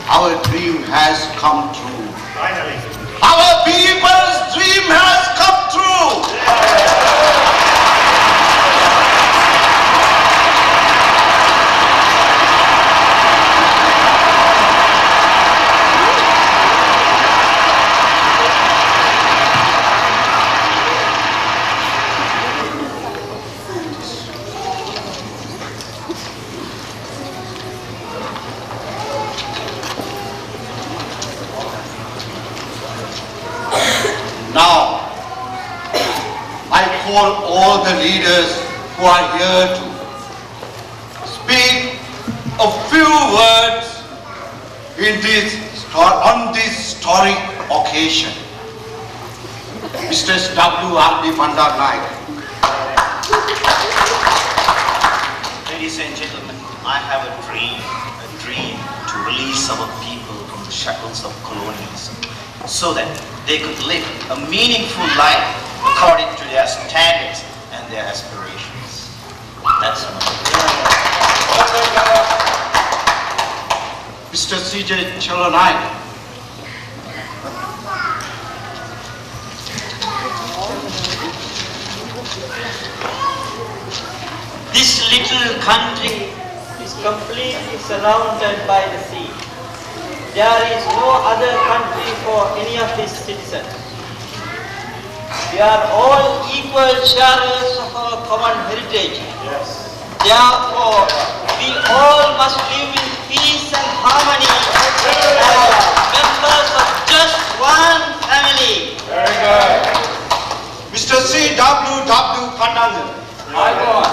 our dream has come true. Finally. Our people's dream has come true. Now, I call all the leaders who are here to speak a few words on this historic occasion. Mr. W.R.D. Madanayake. Ladies and gentlemen, I have a dream to release our people from the shackles of colonialism, so that they could live a meaningful life according to their standards and their aspirations. That's my Mr. C.J. Chalonai. This little country is completely surrounded by the sea. There is no other country for any of its citizens. We are all equal sharers of our common heritage. Yes. Therefore, we all must live in peace and harmony as members of just one family. Very good. Mr. C.W.W. Pandangan. My God,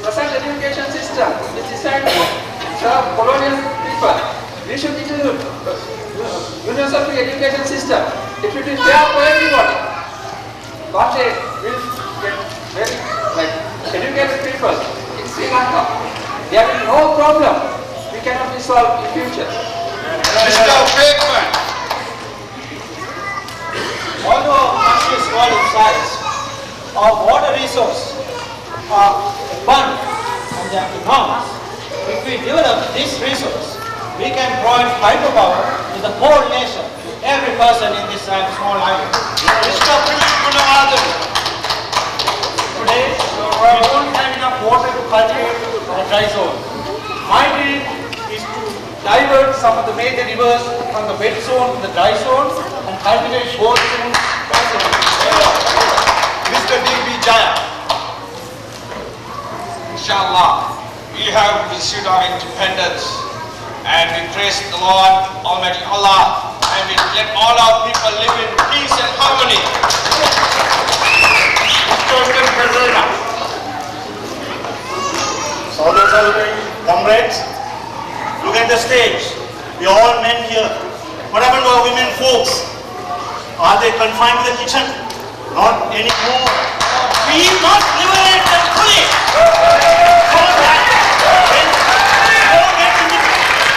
present education system is designed to serve colonial people. We should introduce universal education system. It should be fair for everybody. One day we will get very educated people in Sri Lanka. There will be no problem. We cannot be solved in future. Mr. Bateman. Although our country is small in size, our water resources are abundant and they are enormous. If we develop this resource, we can provide hydropower to the whole nation, every person in this small island. Today, we don't have enough water to cultivate our dry zone. My dream is to divert some of the major rivers from the wet zone to the dry zone and cultivate both in dry zone. Mr. D.B. Jaya. Inshallah, we have received our independence and we praise the Lord Almighty Allah and we let all our people live in peace and harmony. Comrades, look at the stage. We are all men here. What happened to our women folks? Are they confined to the kitchen? Not anymore. We must liberate them fully. So that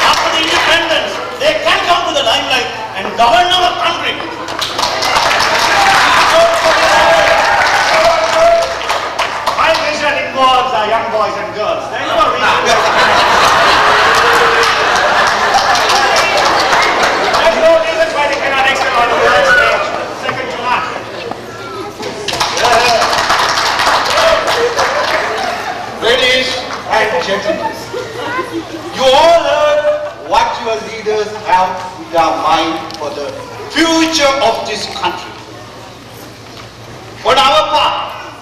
after the independence, they can come to the limelight and govern our country. My vision involves young boys and girls. There is no reason. There's no reason gentlemen, you all heard what your leaders have in their mind for the future of this country. On our part,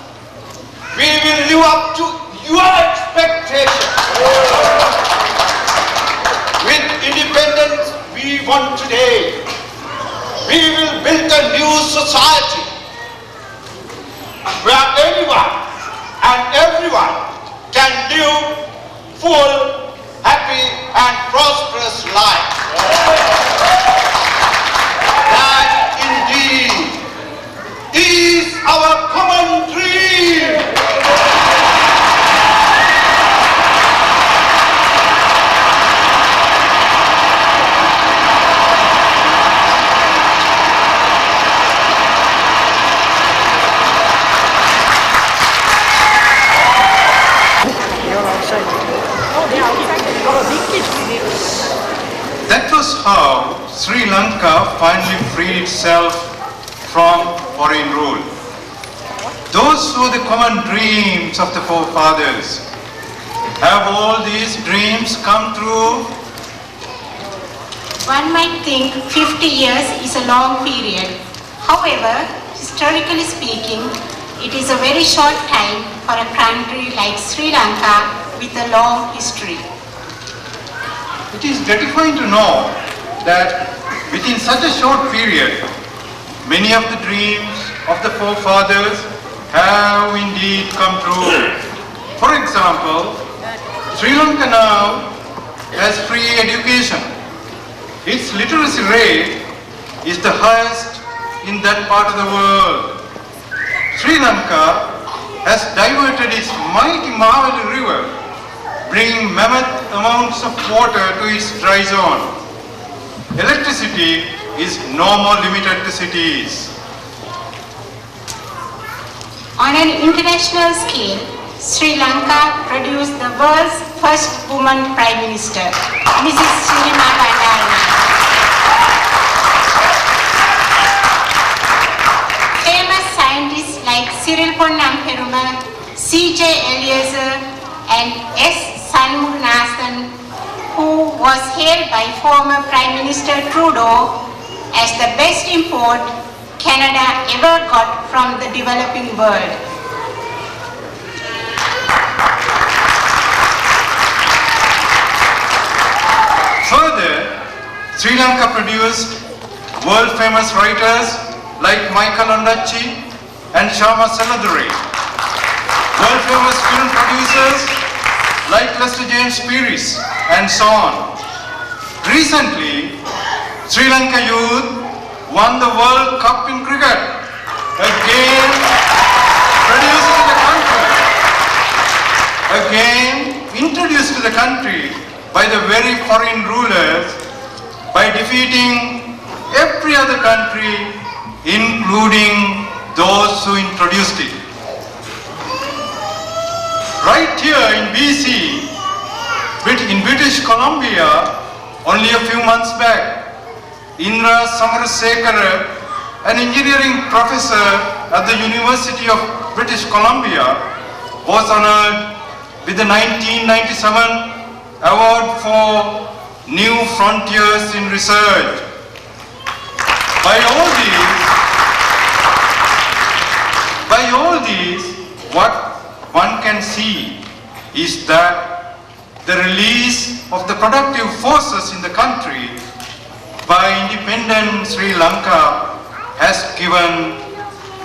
we will live up to your expectations. With independence we want today, we will build a new society where anyone and everyone can live full, happy and prosperous life. That indeed is our common dream. That was how Sri Lanka finally freed itself from foreign rule. Those were the common dreams of the forefathers. Have all these dreams come true? One might think 50 years is a long period. However, historically speaking, it is a very short time for a country like Sri Lanka with a long history. It is gratifying to know that within such a short period, many of the dreams of the forefathers have indeed come true. For example, Sri Lanka now has free education. Its literacy rate is the highest in that part of the world. Sri Lanka has diverted its mighty Hemamala river, bringing mammoth amounts of water to its dry zone. Electricity is no more limited to cities. On an international scale, Sri Lanka produced the world's first woman Prime Minister, Mrs. Indra Madanayake. Famous scientists like Cyril Ponnamperuma, C.J. Eliezer and S. Sanmugnathan, who was hailed by former Prime Minister Trudeau as the best import Canada ever got from the developing world. Further, Sri Lanka produced world-famous writers like Michael Ondaatje and Shyama Senadure, world-famous film producers like Lester James Peris, and so on. Recently, Sri Lanka youth won the World Cup in cricket, a game introduced to the country by the very foreign rulers by defeating every other country, including those who introduced it. Right here in BC, in British Columbia, only a few months back, Indra Madanayake, an engineering professor at the University of British Columbia, was honored with the 1997 Award for New Frontiers in Research. By all these, what one can see is that the release of the productive forces in the country by independent Sri Lanka has given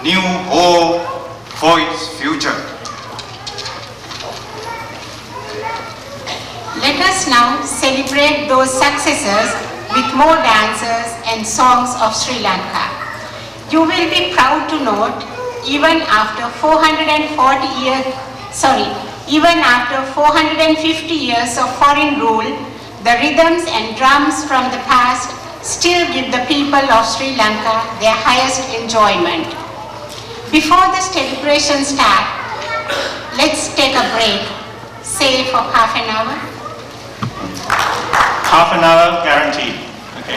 new hope for its future. Let us now celebrate those successes with more dances and songs of Sri Lanka. You will be proud to note, even after 450 years of foreign rule, the rhythms and drums from the past still give the people of Sri Lanka their highest enjoyment. Before the celebration starts, let's take a break, say for half an hour. Half an hour guaranteed. Okay.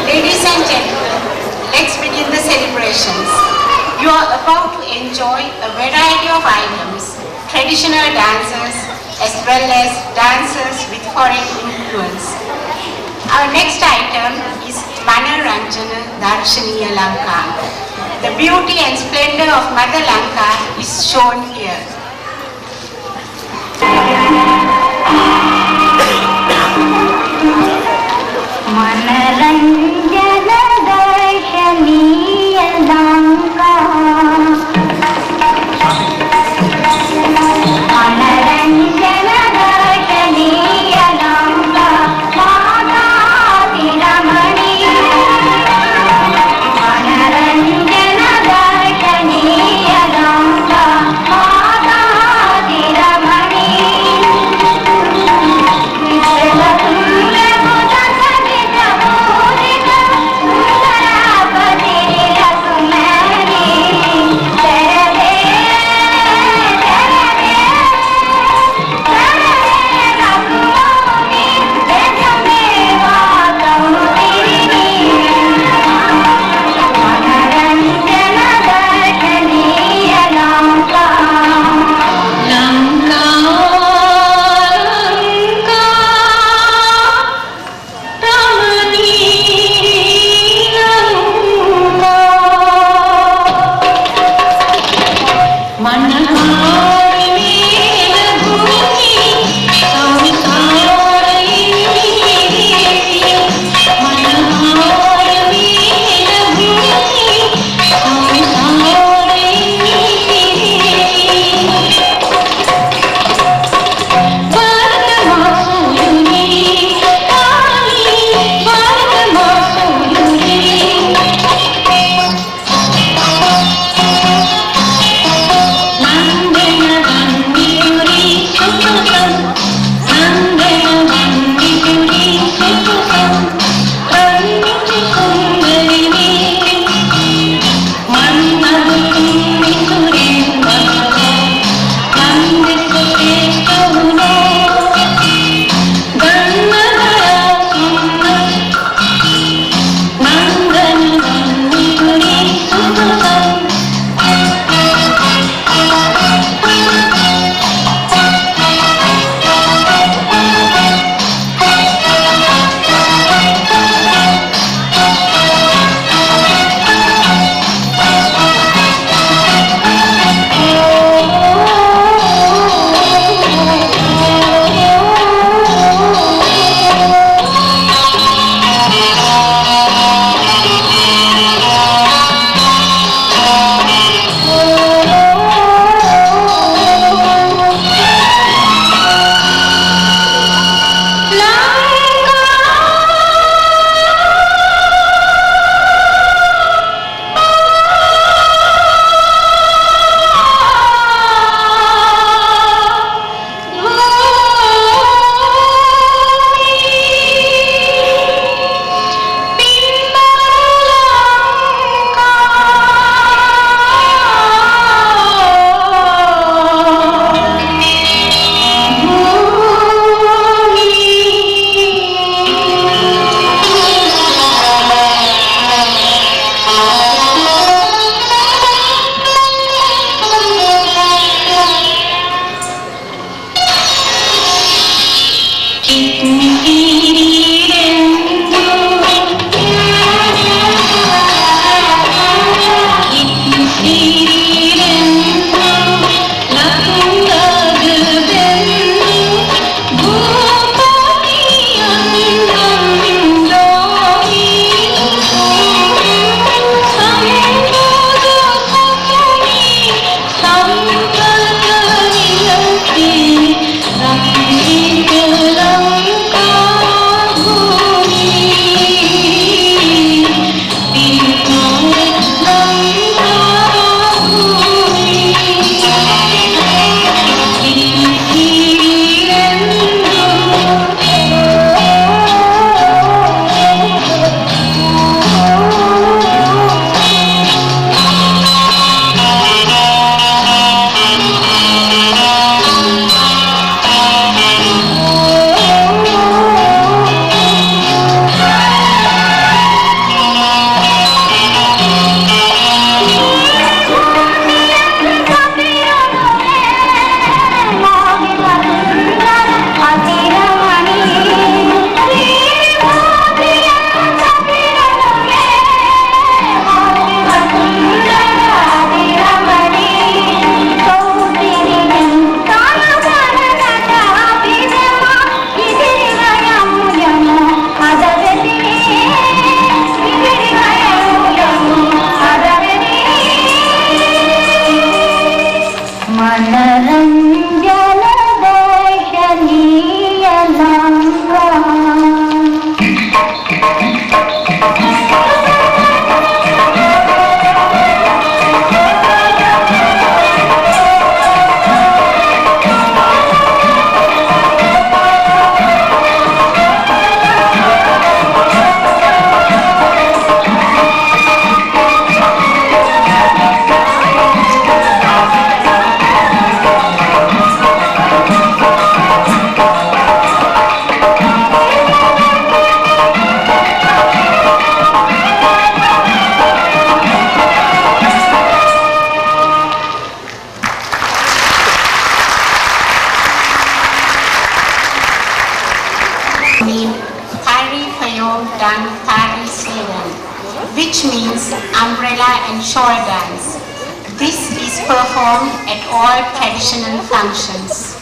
Ladies and gentlemen, let's begin. decorations. You are about to enjoy a variety of items, traditional dances as well as dances with foreign influence. Our next item is Manoranjana Darshaniya Lanka. The beauty and splendor of Mother Lanka is shown here. Manoranjana Darshaniya Lanka. Manoranjana Darshaniya Lanka. Mata Tiramani. Manoranjana Darshaniya Lanka. Mata done Tari Sweden, which means umbrella and shawl dance. This is performed at all traditional functions.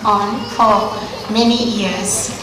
On for many years.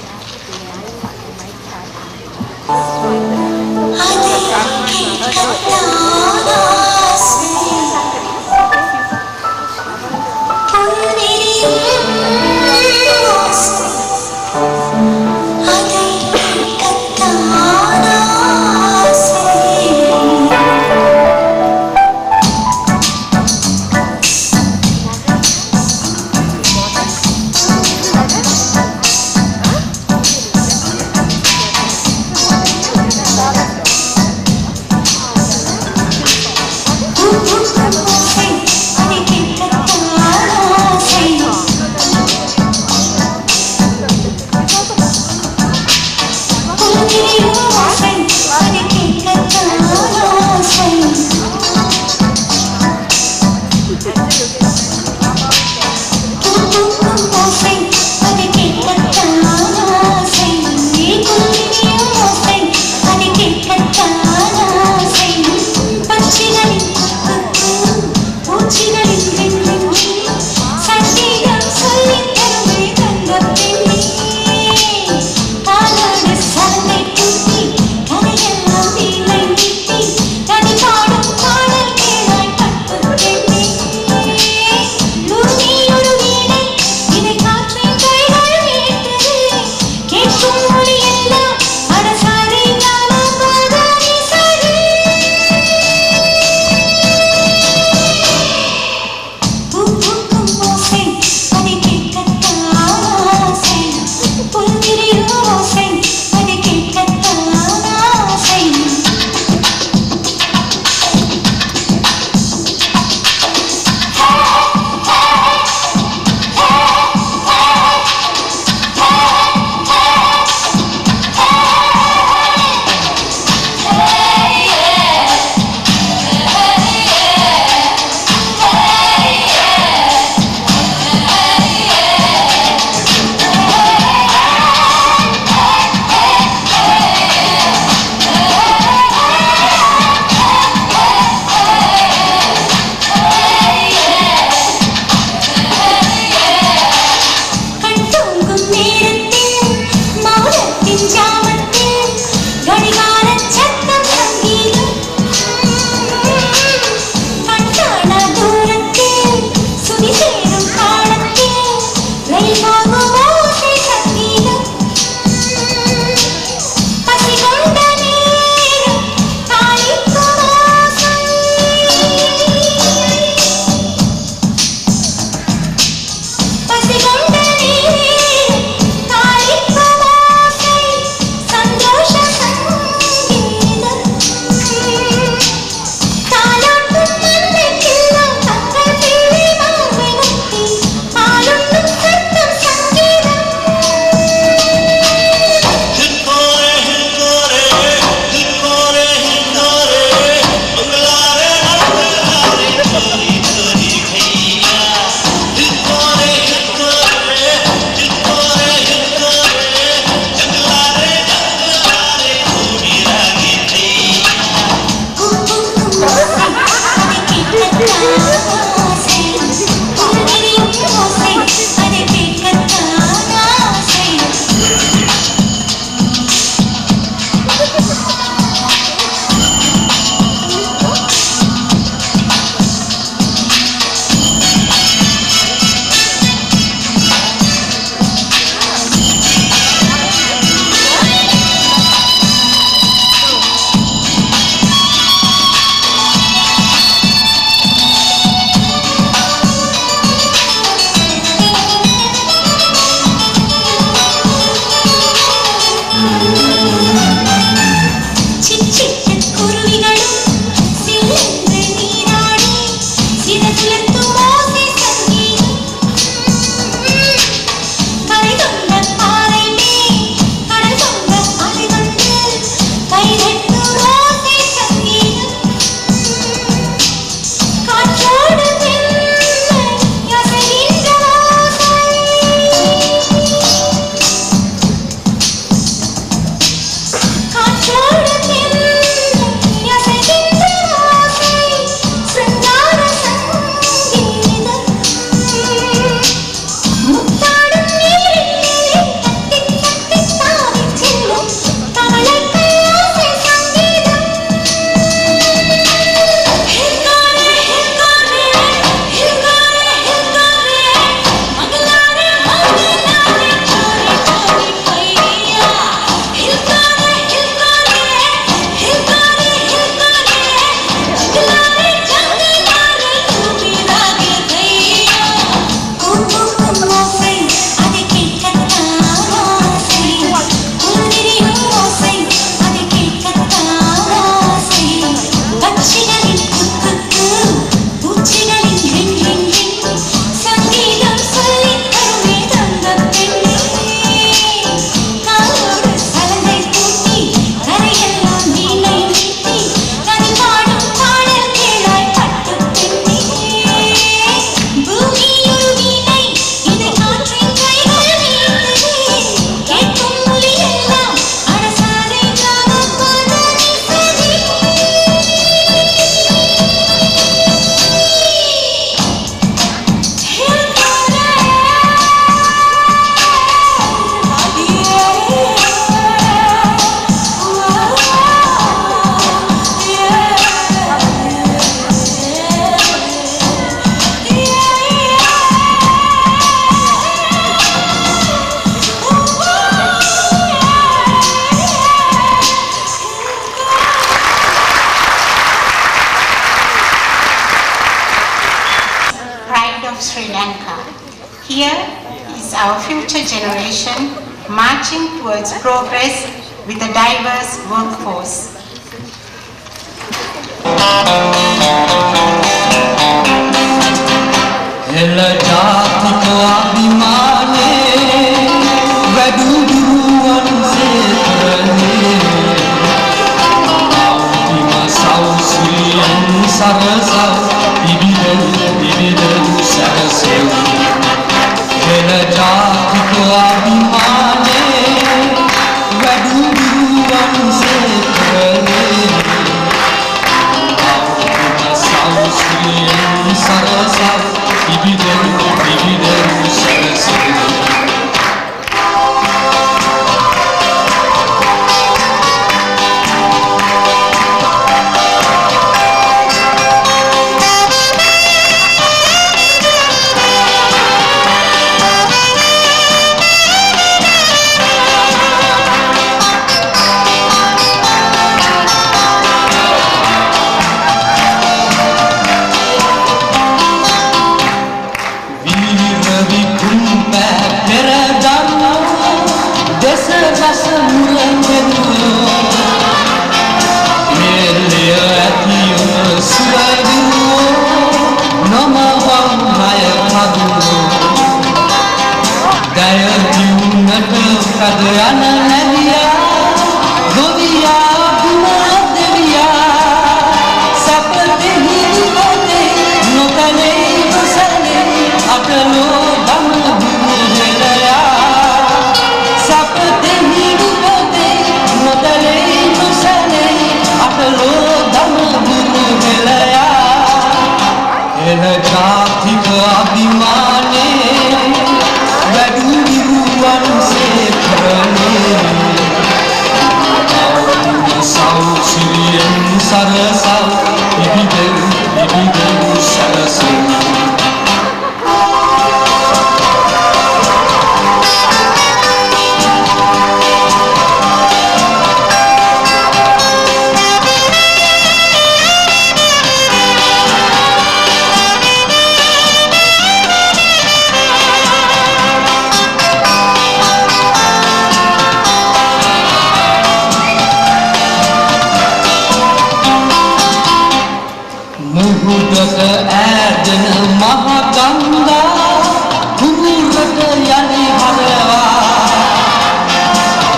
of Sri Lanka. Here is our future generation marching towards progress with a diverse workforce. හෙළ ජාතික අභිමානේ වැඩු විරුවන්සේ කරනේ සෞසිරියෙන් සරසල් ඉබිදෙව් සරසල් මුහුදට ඈදෙන මහ ගංගා කුරුරට යලි හරවා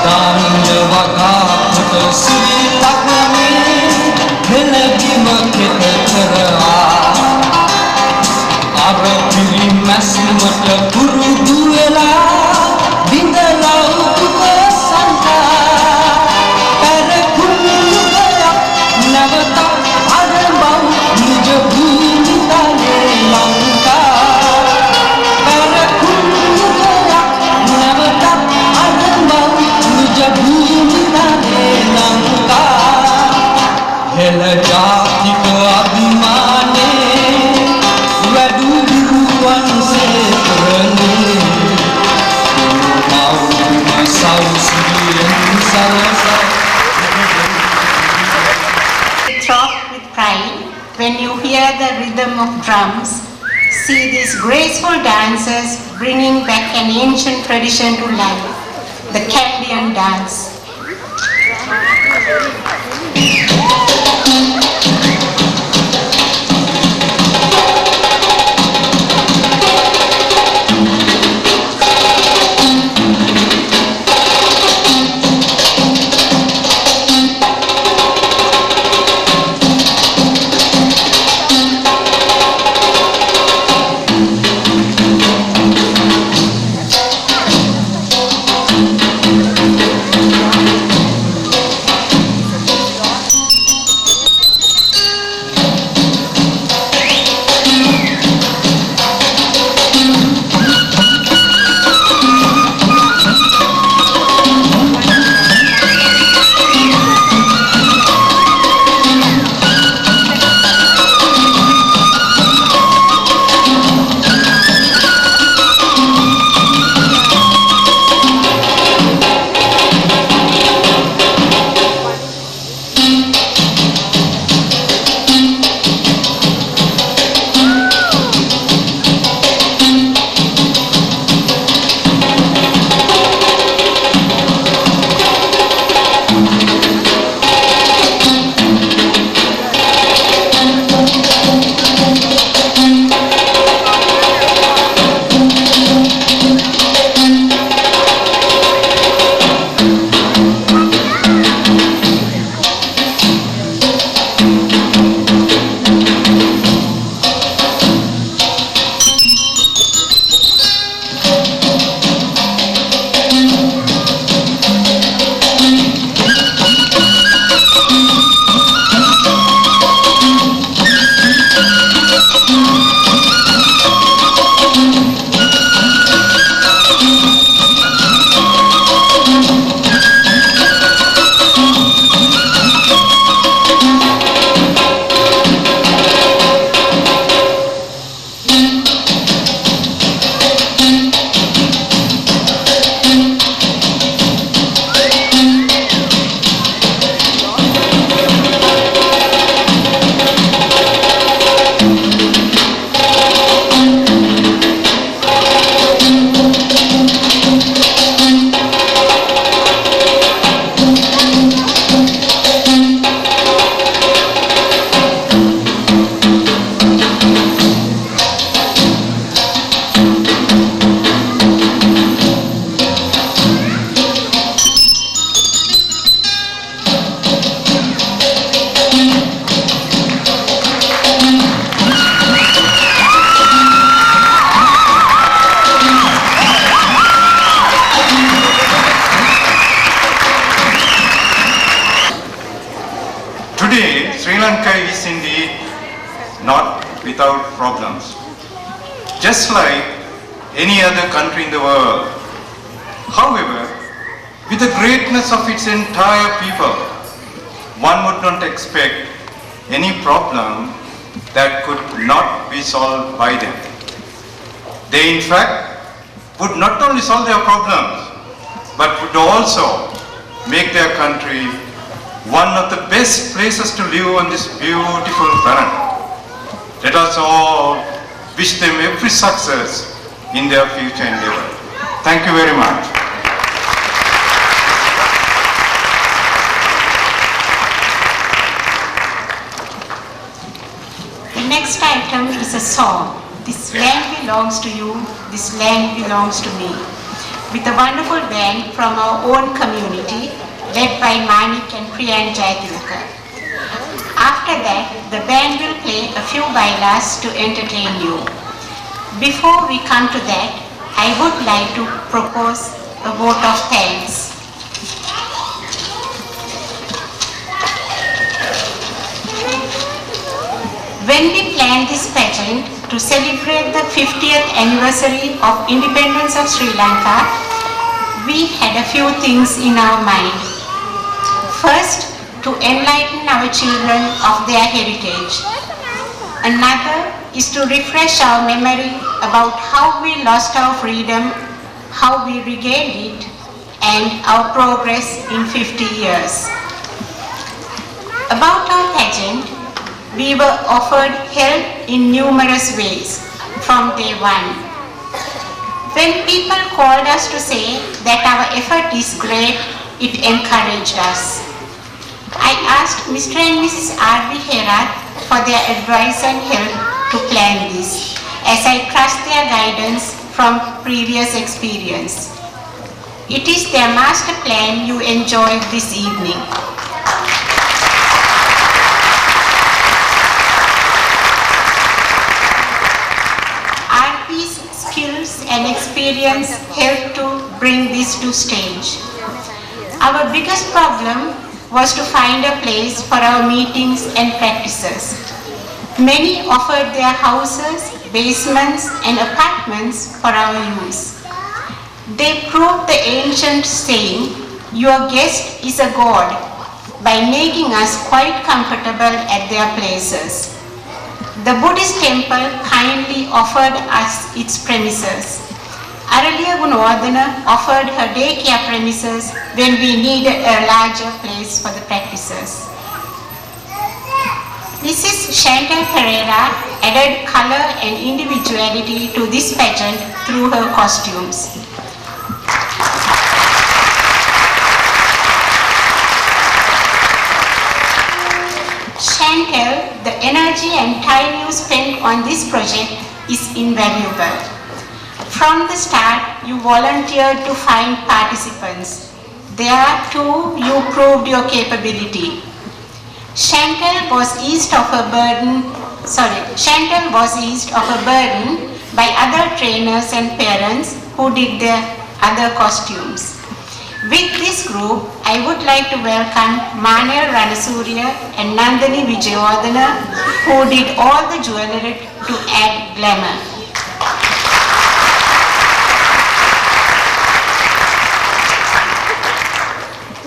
දානය වගාකට ශ්‍රී ලංකාවේ හෙළබිම කෙත කරවා අර පිරිමැස්මට පුරුදු වෙලා බිඳලා උතුක සංකා පැරකුණුගයක් නැවත හෙළ ජාතික අභිමානේ වැඩු විරුවන්සේ කරනේ මවුම සෞසිරියෙන් සරසල් Throb with pride when you hear the rhythm of drums. See these graceful dancers bringing back an ancient tradition to life, the Candian dance. without problems, just like any other country in the world. However, with the greatness of its entire people, one would not expect any problem that could not be solved by them. They in fact would not only solve their problems, but would also make their country one of the best places to live on this beautiful planet. Let us all wish them every success in their future endeavor. Thank you very much. The next item is a song. This land belongs to you, this land belongs to me, with a wonderful band from our own community, led by Manik and Priyan Jayatilaka. After that, the band will play a few bailas to entertain you. Before we come to that, I would like to propose a vote of thanks. When we planned this pageant to celebrate the 50th anniversary of independence of Sri Lanka, we had a few things in our mind. First, to enlighten our children of their heritage. Another is to refresh our memory about how we lost our freedom, how we regained it, and our progress in 50 years. About our pageant, we were offered help in numerous ways from day one. When people called us to say that our effort is great, it encouraged us. I asked Mr. and Mrs. R.B. Herath for their advice and help to plan this, as I trust their guidance from previous experience. It is their master plan you enjoy this evening. RP's skills and experience helped to bring this to stage. Our biggest problem was to find a place for our meetings and practices. Many offered their houses, basements, and apartments for our use. They proved the ancient saying, "Your guest is a god," by making us quite comfortable at their places. The Buddhist temple kindly offered us its premises. Aralia Gunawardana offered her daycare premises when we needed a larger place for the practices. Mrs. Chantal Pereira added color and individuality to this pageant through her costumes. Chantal, the energy and time you spent on this project is invaluable. From the start, you volunteered to find participants. There too, you proved your capability. Chantal was eased of a burden by other trainers and parents who did their other costumes. With this group, I would like to welcome Manel Ranasurya and Nandini Vijayawardana, who did all the jewelry to add glamour.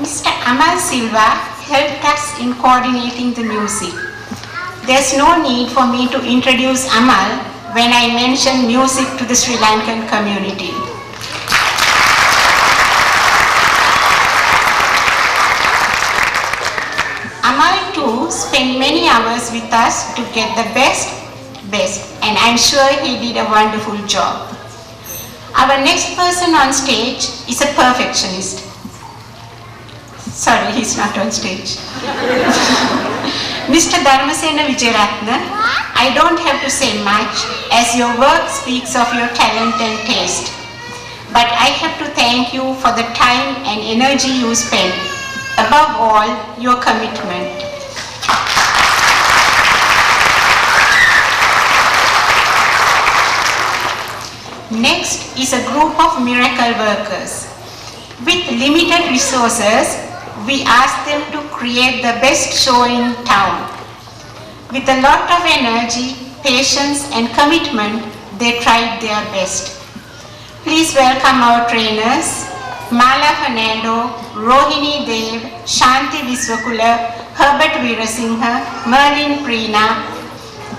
Mr. Amal Silva helped us in coordinating the music. There's no need for me to introduce Amal when I mention music to the Sri Lankan community. Amal too spent many hours with us to get the best, and I'm sure he did a wonderful job. Our next person on stage is a perfectionist. Sorry, he's not on stage. Mr. Dharmasena Vijayaratna, I don't have to say much as your work speaks of your talent and taste. But I have to thank you for the time and energy you spent. Above all, your commitment. Next is a group of miracle workers. With limited resources, we asked them to create the best show in town. With a lot of energy, patience and commitment, they tried their best. Please welcome our trainers, Mala Fernando, Rohini Dev, Shanti Viswakula, Herbert Veerasinghe, Merlin Preena,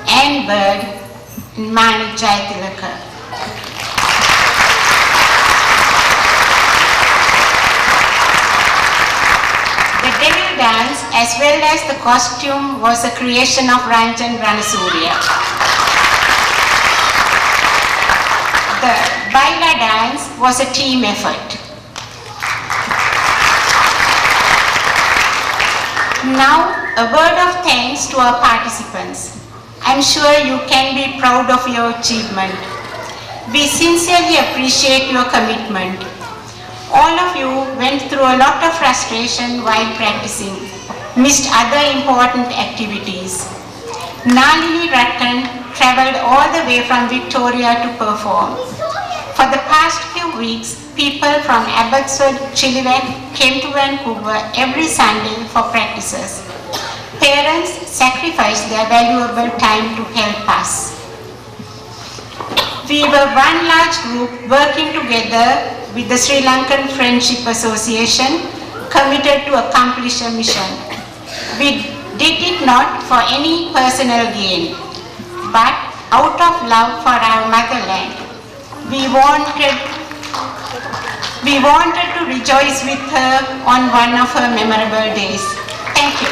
Anne Bird, and Manik Jayatilaka. The devil dance as well as the costume was a creation of Ranjan Ranasurya. The Baila dance was a team effort. Now, a word of thanks to our participants. I'm sure you can be proud of your achievement. We sincerely appreciate your commitment. All of you went through a lot of frustration while practicing, missed other important activities. Nalini Rattan traveled all the way from Victoria to perform. For the past few weeks, people from Abbotsford, Chilliwack came to Vancouver every Sunday for practices. Parents sacrificed their valuable time to help us. We were one large group working together with the Sri Lankan Friendship Association, committed to accomplish a mission. We did it not for any personal gain, but out of love for our motherland. We wanted to rejoice with her on one of her memorable days. Thank you.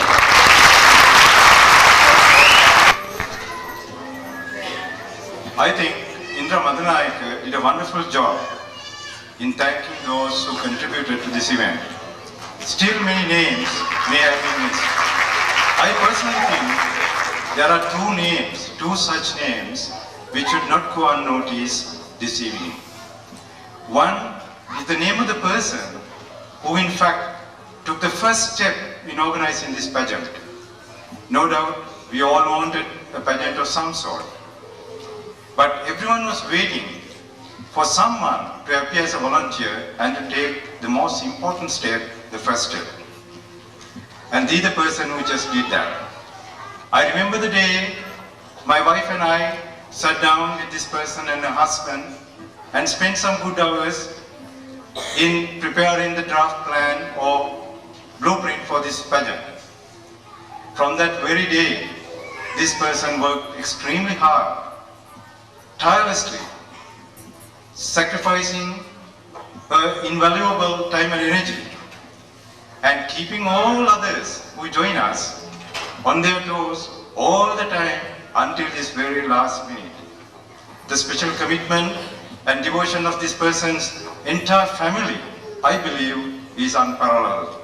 I think Indra Madanayake did a wonderful job in thanking those who contributed to this event. Still many names may have been missed. I personally think there are two such names which should not go unnoticed this evening. One is the name of the person who in fact took the first step in organizing this pageant. No doubt we all wanted a pageant of some sort. But everyone was waiting for someone to appear as a volunteer and to take the most important step, the first step. And they the person who just did that. I remember the day my wife and I sat down with this person and her husband and spent some good hours in preparing the draft plan or blueprint for this pageant. From that very day, this person worked extremely hard, tirelessly, sacrificing her invaluable time and energy and keeping all others who join us on their toes all the time until this very last minute. The special commitment and devotion of this person's entire family, I believe, is unparalleled.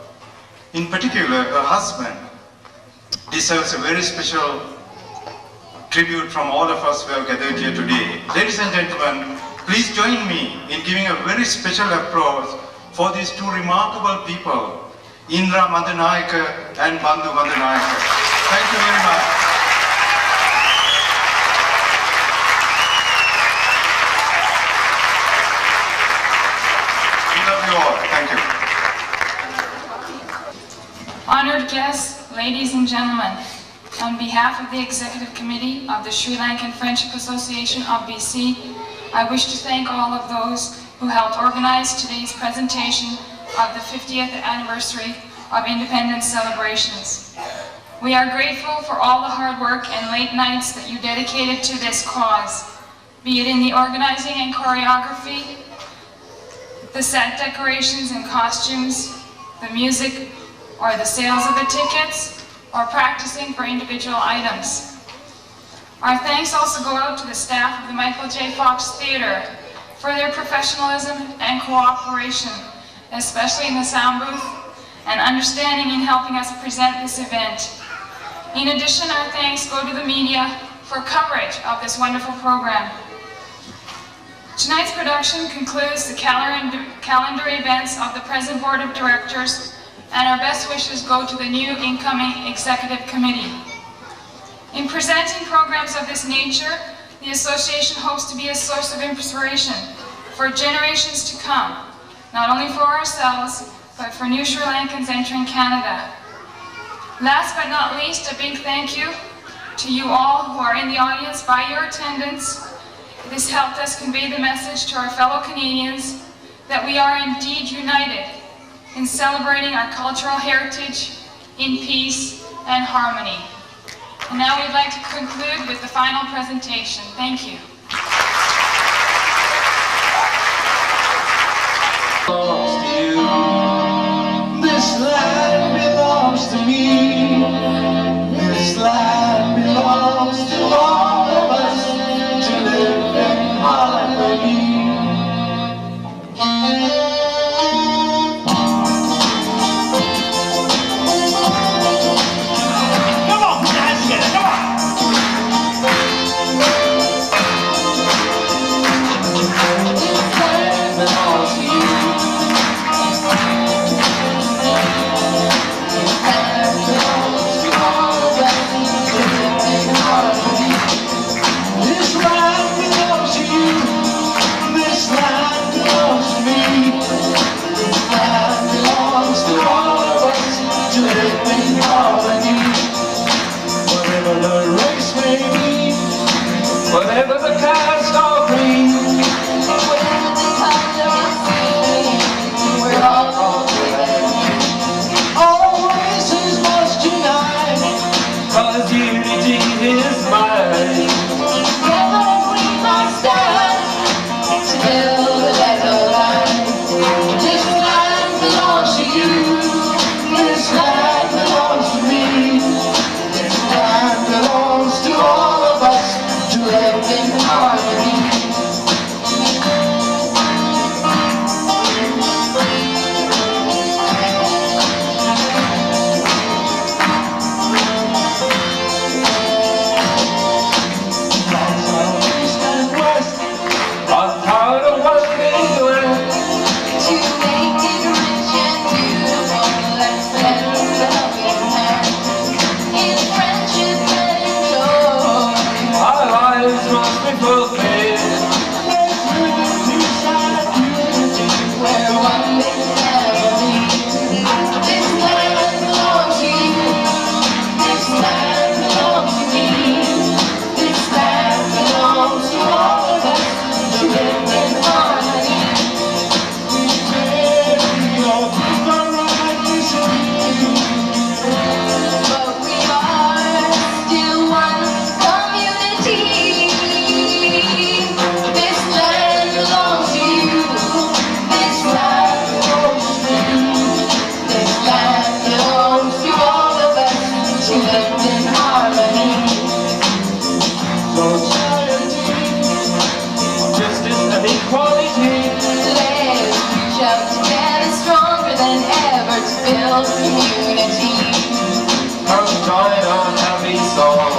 In particular, her husband deserves a very special tribute from all of us who have gathered here today. Ladies and gentlemen, please join me in giving a very special applause for these two remarkable people, Indra Madanayake and Bandhu Madanayake. Thank you very much. We love you all. Thank you. Honored guests, ladies and gentlemen, on behalf of the Executive Committee of the Sri Lankan Friendship Association of BC, I wish to thank all of those who helped organize today's presentation of the 50th anniversary of independence celebrations. We are grateful for all the hard work and late nights that you dedicated to this cause, be it in the organizing and choreography, the set decorations and costumes, the music, or the sales of the tickets, or practicing for individual items. Our thanks also go out to the staff of the Michael J. Fox Theatre for their professionalism and cooperation, especially in the sound booth, and understanding in helping us present this event. In addition, our thanks go to the media for coverage of this wonderful program. Tonight's production concludes the calendar events of the present Board of Directors, and our best wishes go to the new incoming Executive Committee. In presenting programs of this nature, the Association hopes to be a source of inspiration for generations to come, not only for ourselves, but for new Sri Lankans entering Canada. Last but not least, a big thank you To you all who are in the audience, by your attendance, it has helped us convey the message to our fellow Canadians that we are indeed united in celebrating our cultural heritage in peace and harmony. And now we'd like to conclude with the final presentation. Thank you. Belongs to you. This land belongs to me. This land belongs to all of us to live in harmony. Come on, put your hands together, come on! This land belongs to you. This land belongs to all of us to live in harmony. This land belongs to you. This land belongs to me. This land belongs to all of us to live in harmony. Whatever the race may be, whatever the caste or creed, whatever the color of skin, we're all together. All races must unite, 'cause unity is might. Together we must stand to build a better life. This land belongs to you. This land belongs to me. This land belongs to all of us to live in harmony. East and west, are tired of what they do. To make it rich and beautiful, let's spend the helping hand. In friendship and in joy, our lives must be fulfilled. Let's live in peace and unity, where one big family. This land belongs to you. This land belongs to me. This land belongs to all of us to live in harmony. We may all differ and disagree, but we are still one community. This land belongs to you. This land belongs to me. This land belongs to all of us to live in harmony. Society, justice and equality. Let's reach out together, stronger than ever, to build community. Come join our happy song.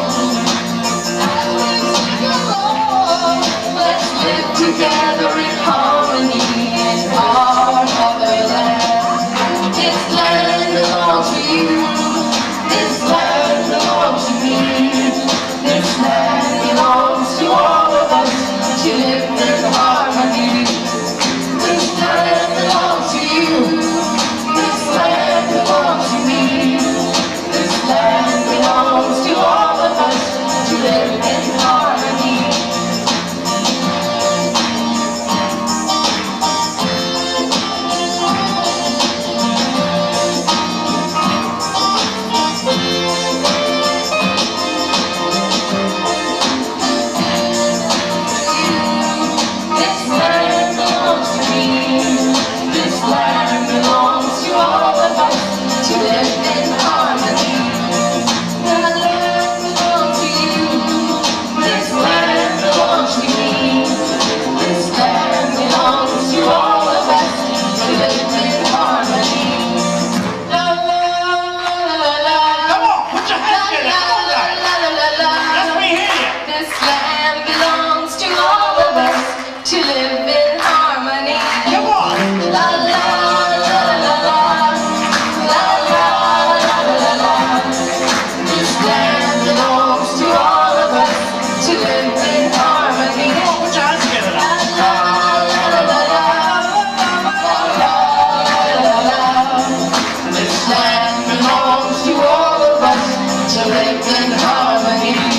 As we sing along, let's live together in harmony in our motherland. This land belongs to you. This land belongs to me. This land belongs to all of us to live in harmony. This land belongs to you. This land belongs to me. This land belongs to all of us to live in harmony. This land belongs to me. This land belongs to all of us to live in harmony. The land belongs to you. This land belongs to me. This land belongs to all of us to live in harmony. La la la la la. Come on, put your hands together, come on guys! La la la la. Let me hear you! This land belongs to all of us to live in harmony. Come on! La la la la la. La la la la la. This land belongs to all of us to live in harmony. Come on, put your hands together now! La la la la la. La la la la. This land belongs to all of us to live in harmony.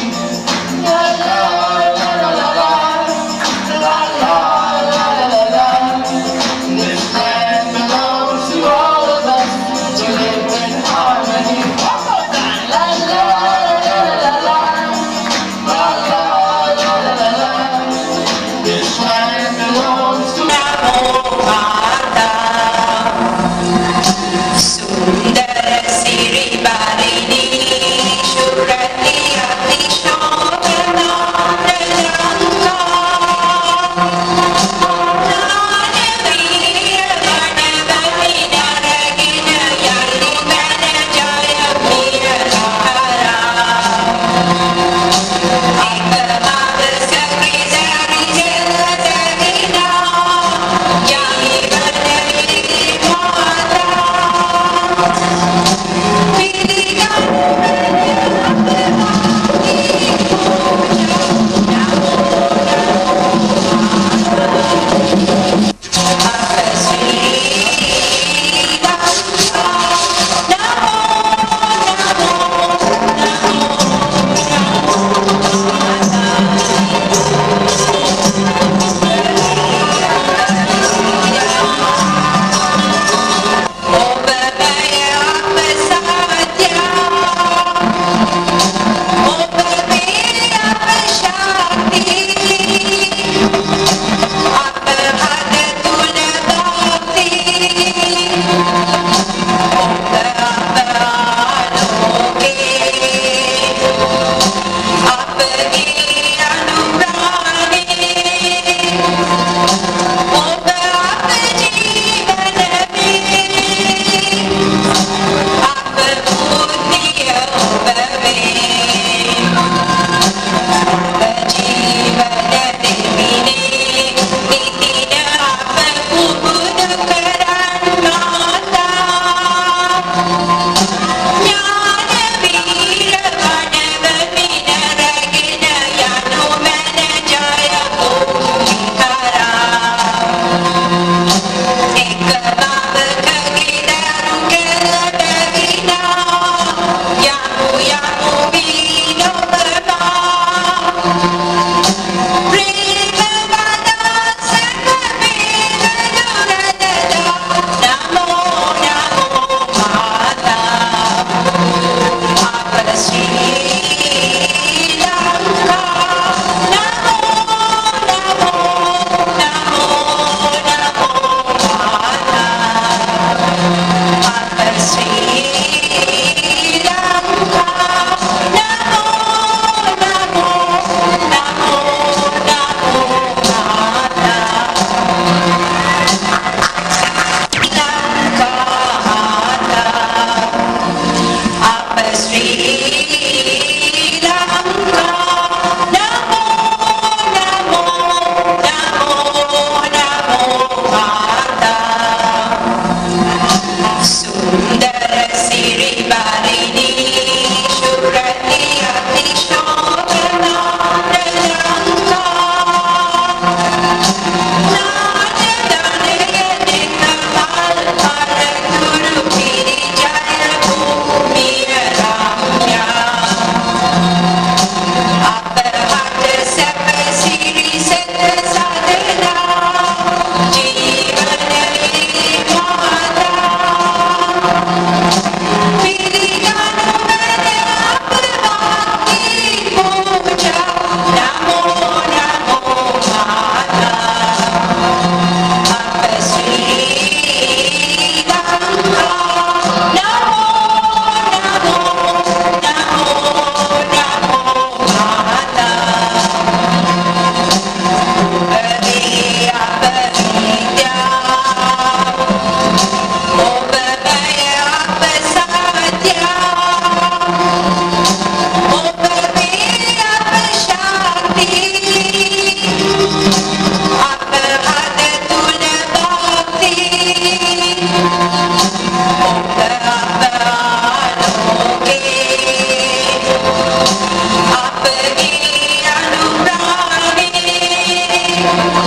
Thank you.